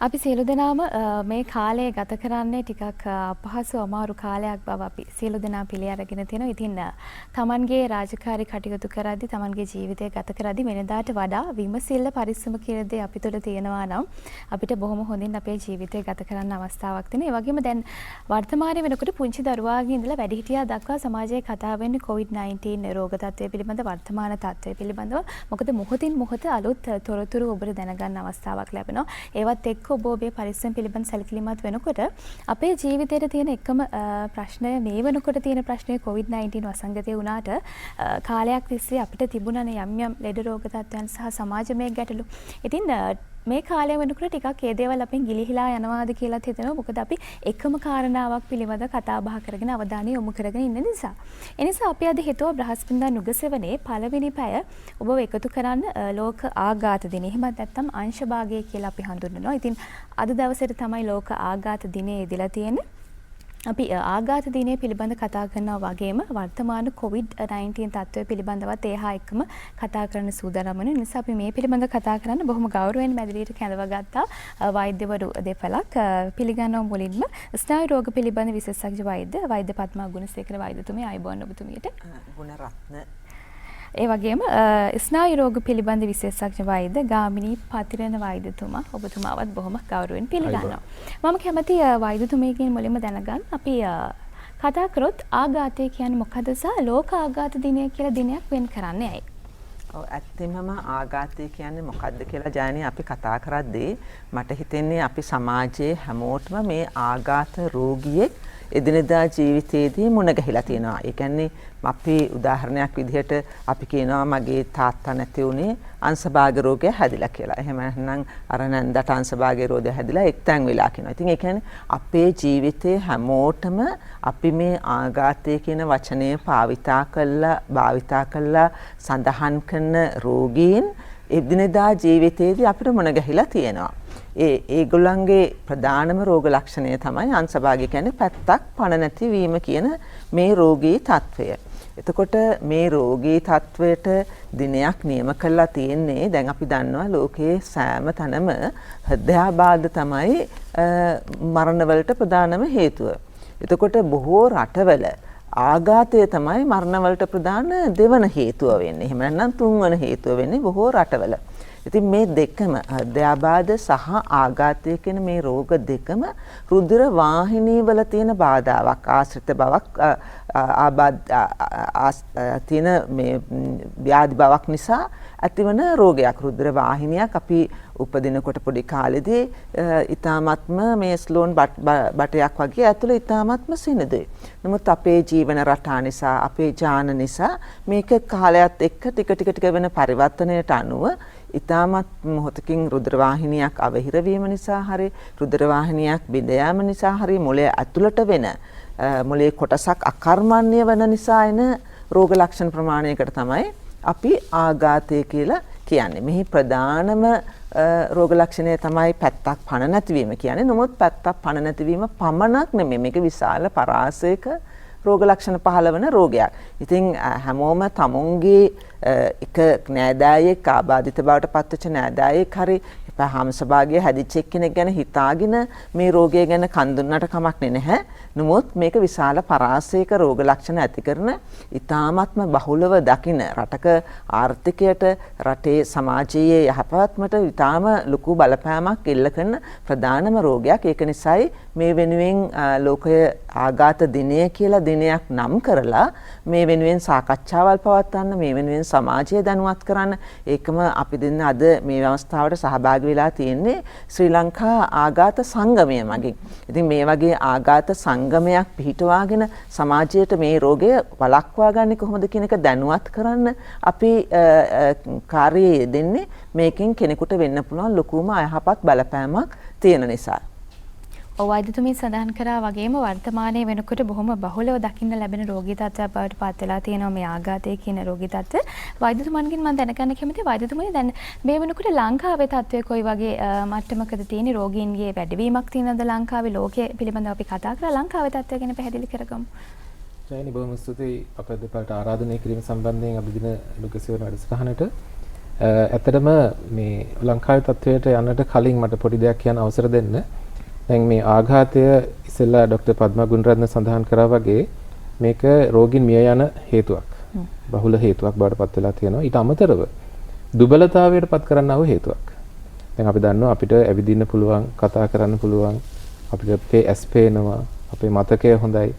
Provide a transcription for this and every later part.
අපි සියලු දෙනාම මේ කාලය ගත කරන්නේ ටිකක් අපහසු අමාරු කාලයක් බව අපි සියලු දෙනා පිළි අරගෙන තියෙනවා. ඉතින් තමන්ගේ රාජකාරී කටයුතු කරද්දී තමන්ගේ ජීවිතය ගත කරද්දී වෙනදාට වඩා විමසිල්ල පරිස්සම කියලා දේ අපි තුළ තියෙනවා නම් අපිට බොහොම හොඳින් අපේ ජීවිතය ගත කරන්න අවස්ථාවක් තියෙනවා. ඒ වගේම දැන් වර්තමානයේ වෙනකොට පුංචි දරුවාගේ ඉඳලා වැඩිහිටියා දක්වා සමාජයේ කතා වෙන්නේ COVID-19 රෝග තත්ත්වය පිළිබඳ වර්තමාන තත්ත්වය පිළිබඳව. මොකද මොහොතින් මොහොත අලුත් තොරතුරු ඔබට දැනගන්න අවස්ථාවක් ලැබෙනවා. ඒවත් එක්ක ඔබ ඔබේ පරිස්සම් පිළිබඳ සැලකිලිමත් වෙනකොට අපේ ජීවිතේට තියෙන එකම ප්‍රශ්නය මේ වෙනකොට තියෙන ප්‍රශ්නය COVID-19 වසංගතය වුණාට කාලයක් තිස්සේ අපිට තිබුණනේ යම් ලෙඩ රෝග තත්ත්වයන් සහ සමාජමය ගැටලු. ඉතින් මේ කාලය වෙනකොට ටිකක් ඒ දේවල් අපෙන් ගිලිහිලා යනවාද කියලා හිතෙනවා. මොකද අපි එකම කාරණාවක් පිළිබඳ කතා බහ කරගෙන අවධානය යොමු කරගෙන ඉන්න නිසා. ඒ නිසා අපි අද හිතුවා බ්‍රහස්පතින්දා නුගසෙවනේ පළවෙනි පැය ඔබව එකතු කරන්න ලෝක ආඝාත දිනය. එහෙමත් නැත්නම් අංශභාගය කියලා අපි හඳුන්වනවා. ඉතින් අද දවසේට තමයි ලෝක ආඝාත දිනය ඉදලා තියෙන්නේ. අපි ආඝාත දිනය පිළිබඳ කතා කරනවා වගේම වර්තමාන COVID-19 තත්ත්වය පිළිබඳවත් ඒහා එක්කම කතා කරන්න සූදානම් වෙන නිසා අපි මේ පිළිබඳ කතා කරන්න බොහොම ගෞරවයෙන් මැදිරියට කැඳවගත්තා වෛද්‍යවරු දෙපළක්. පිළිගන්නවා මුලින්ම ස්නායු රෝග පිළිබඳ විශේෂඥ වෛද්‍ය පద్මා ගුණසේකර වෛද්‍යතුමිය ආයුබෝවන් ඔබතුමියට. ගුණරත්න. ඒ වගේම ස්නායු රෝග පිළිබඳ විශේෂඥ වෛද්‍ය ගාමිණී පතිරණ වෛද්‍යතුමා ඔබතුමාවත් බොහොම ගෞරවයෙන් පිළිගන්නවා. මම කැමති වෛද්‍යතුමියගෙන් මුලින්ම දැනගන්න අපි කතා කරොත් ආඝාතය කියන්නේ මොකද සහ ලෝක ආඝාත දිනය කියලා දිනයක් වෙන් කරන්නේ ඇයි? ඔව් ඇත්තෙමම ආඝාතය කියන්නේ මොකද්ද කියලා ජානි අපි කතා කරද්දී මට හිතෙන්නේ අපි සමාජයේ හැමෝටම මේ ආඝාත රෝගියෙක් එදිනෙදා ජීවිතයේදී මුණ ගැහිලා තියෙනවා. ඒ කියන්නේ අපි උදාහරණයක් විදිහට අපි කියනවා මගේ තාත්තා නැති වුණේ අංශභාග රෝගය හැදිලා කියලා. එහෙම නැත්නම් අර නන්දට අංශභාග රෝගය හැදිලා එක්තැන් වෙලා කියනවා. ඉතින් ඒ කියන්නේ අපේ ජීවිතේ හැමෝටම අපි මේ ආඝාතය කියන වචනය භාවිතා කළා සඳහන් කරන රෝගීන් එදිනෙදා ජීවිතයේදී අපිට මුණ ගැහිලා තියෙනවා. ඒගොල්ලන්ගේ ප්‍රධානම රෝග ලක්ෂණය තමයි අංශභාගය කියන්නේ පැත්තක් පණ නැති වීම කියන මේ රෝගී තත්වය. එතකොට මේ රෝගී තත්වයට දිනයක් නියම කරලා තියෙන්නේ දැන් අපි දන්නවා ලෝකයේ සෑම තැනම හෘදයාබාධ තමයි මරණවලට ප්‍රධානම හේතුව. එතකොට බොහෝ රටවල ආඝාතය තමයි මරණවලට ප්‍රධාන දෙවන හේතුව වෙන්නේ. එහෙම නැත්නම් තුන්වන හේතුව වෙන්නේ බොහෝ රටවල. ඉතින් මේ දෙකම හෘදයාබාධ සහ ආඝාතය කියන මේ රෝග දෙකම රුධිර වාහිනී වල තියෙන බාධාවක් ආශ්‍රිත බවක් තියෙන මේ ව්‍යාධි බවක් නිසා ඇතිවන රෝගයක්. රුධිර වාහිනියක් අපි උපදිනකොට පොඩි කාලෙදී ඊ타මත්ම මේ ස්ලෝන් බටයක් වගේ ඇතුළේ ඊ타මත්ම සිනිඳුයි. නමුත් අපේ ජීවන රටා නිසා අපේ ජාන නිසා මේක කාලයත් එක්ක ටික වෙන පරිවර්තනයට අනුව ඊ타මත් මොහොතකින් රුධිර වාහිනියක් අවහිර වීම නිසා හරි රුධිර වාහිනියක් බිඳ යාම නිසා හරි මොළයේ ඇතුළට වෙන මොළයේ කොටසක් අකර්මණ්‍ය වෙන නිසා එන රෝග ලක්ෂණ ප්‍රමාණයකට තමයි අපි ආඝාතය කියලා කියන්නේ. මෙහි ප්‍රධානම රෝග ලක්ෂණය තමයි පැත්තක් පණ නැතිවීම කියන්නේ. නමුත් පැත්තක් පණ නැතිවීම පමණක් නෙමෙයි. මේක විශාල පරාසයක රෝග ලක්ෂණ පහළ වෙන රෝගයක්. ඉතින් හැමෝම තමුන්ගේ එක නෑදෑයෙක් ආබාධිත බවට පත්වෙච්ච නෑදෑයෙක් හරි හම්සභාගය හැදිච්ච එක්කෙනෙක් ගැන හිතාගෙන මේ රෝගය ගැන කන් දුන්නට කමක් නැහැ. නමුත් මේක විශාල පරාසයක රෝග ලක්ෂණ ඇති කරන ඊ타මත්ම බහුලව දකින රටක ආර්ථිකයට රටේ සමාජයේ යහපත්මට ඊටාම ලොකු බලපෑමක් එල්ල කරන ප්‍රධානම රෝගයක්. ඒක නිසායි මේ වෙනුවෙන් ලෝකයේ ආඝාත දිනය කියලා දිනයක් නම් කරලා මේ වෙනුවෙන් සාකච්ඡාවල් පවත්වන්න මේ වෙනුවෙන් සමාජය දැනුවත් කරන්න ඒකම අපි දෙන්න අද මේ අවස්ථාවට සහභාගී වෙලා තියෙන්නේ ශ්‍රී ලංකා ආඝාත සංගමය මගින්. ඉතින් මේ වගේ ආඝාත සංගමයක් පිහිටවාගෙන සමාජයට මේ රෝගය වළක්වා ගන්න කොහොමද කියන එක දැනුවත් කරන්න අපි කාර්යය දෙන්නේ මේකෙන් කෙනෙකුට වෙන්න පුළුවන් ලොකුම අයහපත් බලපෑමක් තියෙන නිසා. වෛද්‍යතුමිය සඳහන් කරා වගේම වර්තමානයේ වෙනකොට බොහොම බහුලව දකින්න ලැබෙන රෝගී තත්ත්වයක් බවට පත් වෙලා තියෙනවා මේ ආඝාතය කියන රෝගී තත්ත්වය. වෛද්‍යතුමන්ගෙන් මම දැනගන්න කැමතියි වෛද්‍යතුමිය දැන් මේ වෙනකොට ලංකාවේ තත්ත්වය කොයි වගේ මට්ටමකද තියෙන්නේ රෝගීන්ගේ වැඩිවීමක් තියෙනවද ලංකාවේ ලෝකයේ පිළිබඳව අපි කතා කරලා ලංකාවේ තත්ත්වය ගැන පැහැදිලි කරගමු. ජයනි බොහොම ස්තුතියි අපේ දෙපාර්තමේන්තයට ආරාධනය කිරීම සම්බන්ධයෙන් අද දින ලුකසිවන වැඩසටහනට. ඇත්තටම මේ ලංකාවේ තත්වයට යන්නට කලින් මට පොඩි දෙයක් කියන්න අවසර දෙන්න. දැන් මේ ආඝාතය ඉස්සෙල්ලා ડોક્ટર පද්මා ගුණරත්න සඳහන් කරා වගේ මේක රෝගීන් මිය යන හේතුවක්. බහුල හේතුවක් බවට පත් වෙලා තියෙනවා. ඊට අමතරව දුබලතාවයට පත් කරන්නව හේතුවක්. දැන් අපි දන්නවා අපිට ඇවිදින්න පුළුවන්, කතා කරන්න පුළුවන්, අපිට අපේ ඇස් පේනවා, අපේ මතකය හොඳයි,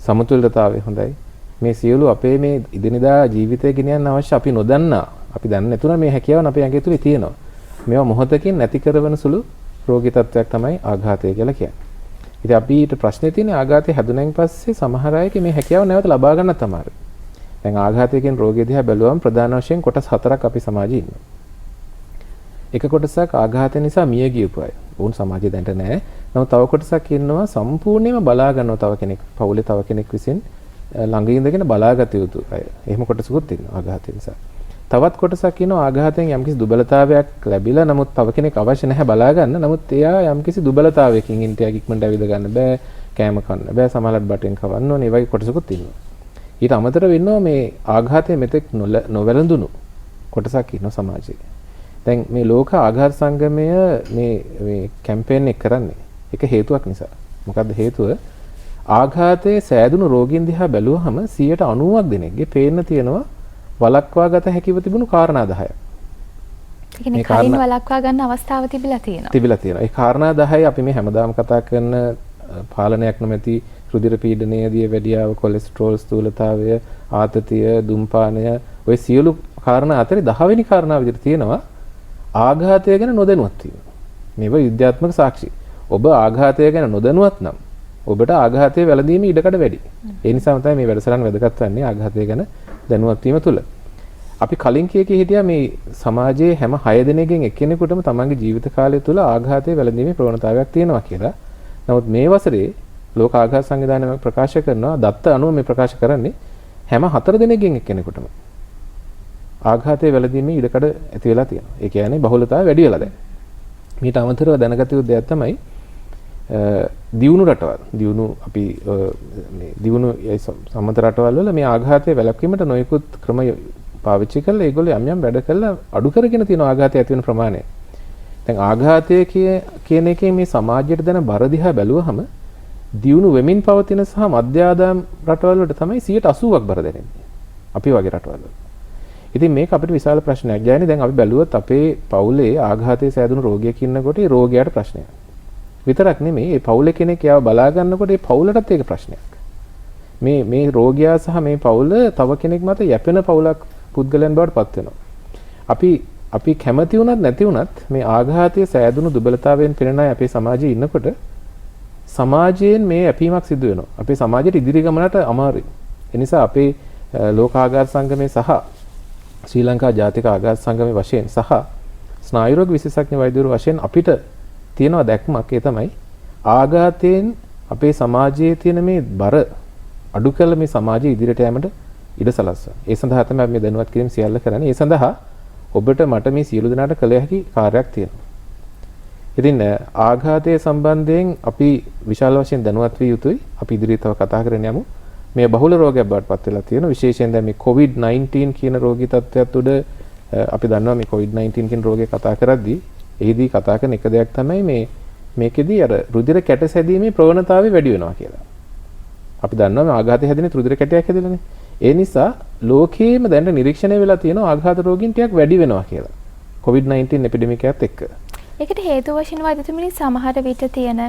සමතුලිතතාවය හොඳයි. මේ සියලු අපේ මේ ඉදිනදා ජීවිතය ගෙනියන්න අවශ්‍ය අපි නොදන්නා, අපි දන්නේ නැතුණා මේ හැකියාවන් අපේ ඇඟ තුලේ තියෙනවා. මේවා මොහොතකින් නැති කරවන සුළු රෝගී තත්ත්වයක් තමයි ආඝාතය කියලා කියන්නේ. ඉතින් අපිට ප්‍රශ්නේ තියෙන්නේ ආඝාතය හැදුණෙන් පස්සේ සමහර අයගේ මේ හැකියාව නැවත ලබා ගන්න තමයි. දැන් ආඝාතයෙන් රෝගිය දිහා බැලුවම ප්‍රධාන වශයෙන් කොටස් 4ක් අපි සමාජයේ ඉන්නවා. එක කොටසක් ආඝාතය නිසා මිය ගියපු අය. වුන් සමාජයේ දැනට නැහැ. නමුත් තව කොටසක් ඉන්නවා සම්පූර්ණයෙන්ම බලා ගන්නවා තව කෙනෙක්. පවුලේ තව කෙනෙක් විසින් ළඟ ඉඳගෙන බලාගත යුතු අය. එහෙම කොටසකුත් ඉන්නවා ආඝාතය නිසා. තවත් කොටසක් ඉන්නවා ආඝාතයෙන් යම්කිසි දුබලතාවයක් ලැබිලා නමුත් තව කෙනෙක් අවශ්‍ය නැහැ බලා ගන්න. නමුත් එයා යම්කිසි දුබලතාවයකින් ඉන්ටයක් ඉක්මනට ඇවිද ගන්න බෑ, කෑම කන්න බෑ, සමහරවිට බටෙන් කවන්න ඕනේ. ඒ වගේ කොටසකුත් ඉන්නවා. ඊට අමතරව ඉන්නවා මේ ආඝාතය මෙතෙක් නොවැළඳුණු කොටසක් ඉන්නවා සමාජයේ. දැන් මේ ලෝක ආඝාත සංගමය මේ කැම්පේන් එක කරන්නේ එක හේතුවක් නිසා. මොකද්ද හේතුව? ආඝාතයේ සෑදුණු රෝගීන් දිහා බැලුවහම 90ක් දෙනෙක්ගේ පේන්න තියෙනවා වළක්වා ගත හැකිව තිබුණු කාරණා 10ක්. ඒ කියන්නේ කලින් වළක්වා ගන්න අවස්ථාව තිබිලා තියෙනවා. ඒ කාරණා 10 අපි මේ හැමදාම කතා කරන පාලනයක් නොමැති රුධිර පීඩනය, දියවැඩියාව, කොලෙස්ටරෝල්, ස්ථූලතාවය, ආතතිය, දුම්පානය ඔය සියලු කාරණා අතරේ 10 වෙනි කාරණාව විදිහට තියෙනවා ආඝාතය ගැන නොදැනුවත් වීම. මේවා විද්‍යාත්මක සාක්ෂි. ඔබ ආඝාතය ගැන නොදැනුවත් නම් ඔබට ආඝාතයේ වැළඳීම ඉඩකඩ වැඩි. ඒ නිසාම තමයි මේ වැඩසටහන වැදගත් වන්නේ ආඝාතය ගැන දැනුවත් වීම තුළ. අපි කලින් කීකේ හිටියා මේ සමාජයේ හැම 6 දෙනෙක්ගෙන් එක්කෙනෙකුටම තමන්ගේ ජීවිත කාලය තුළ ආඝාතයේ වැළඳීමේ ප්‍රවණතාවයක් තියෙනවා කියලා. නමුත් මේ වසරේ ලෝක ආඝාත සංවිධානය ප්‍රකාශ කරනවා දත්ත අනුව මේ ප්‍රකාශ කරන්නේ හැම 4 දෙනෙක්ගෙන් එක්කෙනෙකුටම ආඝාතයේ වැළඳීමේ ඉඩකඩ ඇති වෙලා තියෙනවා. ඒ කියන්නේ බහුලතාවය වැඩි වෙලා දැන්. මීට අමතරව දැනගත යුතු දෙයක් තමයි දියුණු රටවල් අපි මේ දියුණු සම්මත රටවල් වල මේ ආඝාතය වැළැක්වීමට නොයෙකුත් ක්‍රම පාවිච්චි කරලා ඒගොල්ලෝ යම් යම් වැඩ කරලා අඩු කරගෙන තියෙන ආඝාතය ඇති වෙන ප්‍රමාණය. දැන් ආඝාතය කියන එකේ මේ සමාජයට දැන බර දිහා බැලුවහම දියුණු වෙමින් පවතින සහ මධ්‍ය ආදායම් රටවල් වලට තමයි 80%ක් බර දැනෙන්නේ. අපි වගේ රටවල් වල. ඉතින් මේක අපිට විශාල ප්‍රශ්නයක්. ජයනේ දැන් අපි බැලුවොත් අපේ පවුලේ ආඝාතයේ සෑදුණු රෝගියෙක් ඉන්නකොට ඒ රෝගියාට ප්‍රශ්නයක්. විතරක් නෙමෙයි මේ පවුලේ කෙනෙක් යාව බලා ගන්නකොට ඒ පවුලටත් ඒක ප්‍රශ්නයක්. මේ රෝගියා සහ මේ පවුල තව කෙනෙක් මත යැපෙන පවුලක් පුද්ගලයන් බවට පත් වෙනවා. අපි කැමති වුණත් නැති වුණත් මේ ආඝාතයේ සෑදුණු දුබලතාවයෙන් පෙළෙන අය අපේ සමාජයේ ඉන්නකොට සමාජයෙන් මේ යැපීමක් සිදු වෙනවා. අපේ සමාජයේ ඉදිරි ගමනට අමාරුයි. ඒ නිසා අපේ ලෝක ආඝාත සංගමයේ සහ ශ්‍රී ලංකා ජාතික ආඝාත සංගමයේ වශයෙන් සහ ස්නායු රෝග විශේෂඥ වෛද්‍යවරු වශයෙන් අපිට තියෙනවා දැක්මක්. ඒ තමයි ආඝාතයෙන් අපේ සමාජයේ තියෙන මේ බර අඩු කළ මේ සමාජය ඉදිරියට යෑමට ඉඩ සලස්වා. ඒ සඳහා තමයි මේ දැනුවත් කිරීම සියල්ල කරන්නේ. ඒ සඳහා ඔබට මට මේ සියලු දෙනාට කළ හැකි කාර්යයක් තියෙනවා. ඉතින් ආඝාතයේ සම්බන්ධයෙන් අපි විශාල වශයෙන් දැනුවත් විය යුතුයි. අපි ඉදිරියට තව කතා කරගෙන යමු. මේ බහුල රෝගයක් බවට පත් වෙලා තියෙනවා. විශේෂයෙන් දැන් මේ COVID-19 කියන රෝගී තත්ත්වයට උඩ අපි දන්නවා මේ COVID-19 කියන රෝගය කතා කරද්දී එහිදී කතා කරන එක දෙයක් තමයි මේකෙදී අර රුධිර කැට සැදීමේ ප්‍රවණතාවය වැඩි වෙනවා කියලා. අපි දන්නවා මේ ආඝාතය හැදෙන රුධිර කැටයක් හැදෙලානේ. ඒ නිසා ලෝකයේම දැන් නිරීක්ෂණය වෙලා තියෙනවා ආඝාත රෝගීන් ටිකක් වැඩි වෙනවා කියලා. COVID-19 එපිඩෙමික් එකත් එක්ක. ඒකට හේතු වශයෙන් වෛද්‍යතුමනි සමහර විට තියෙන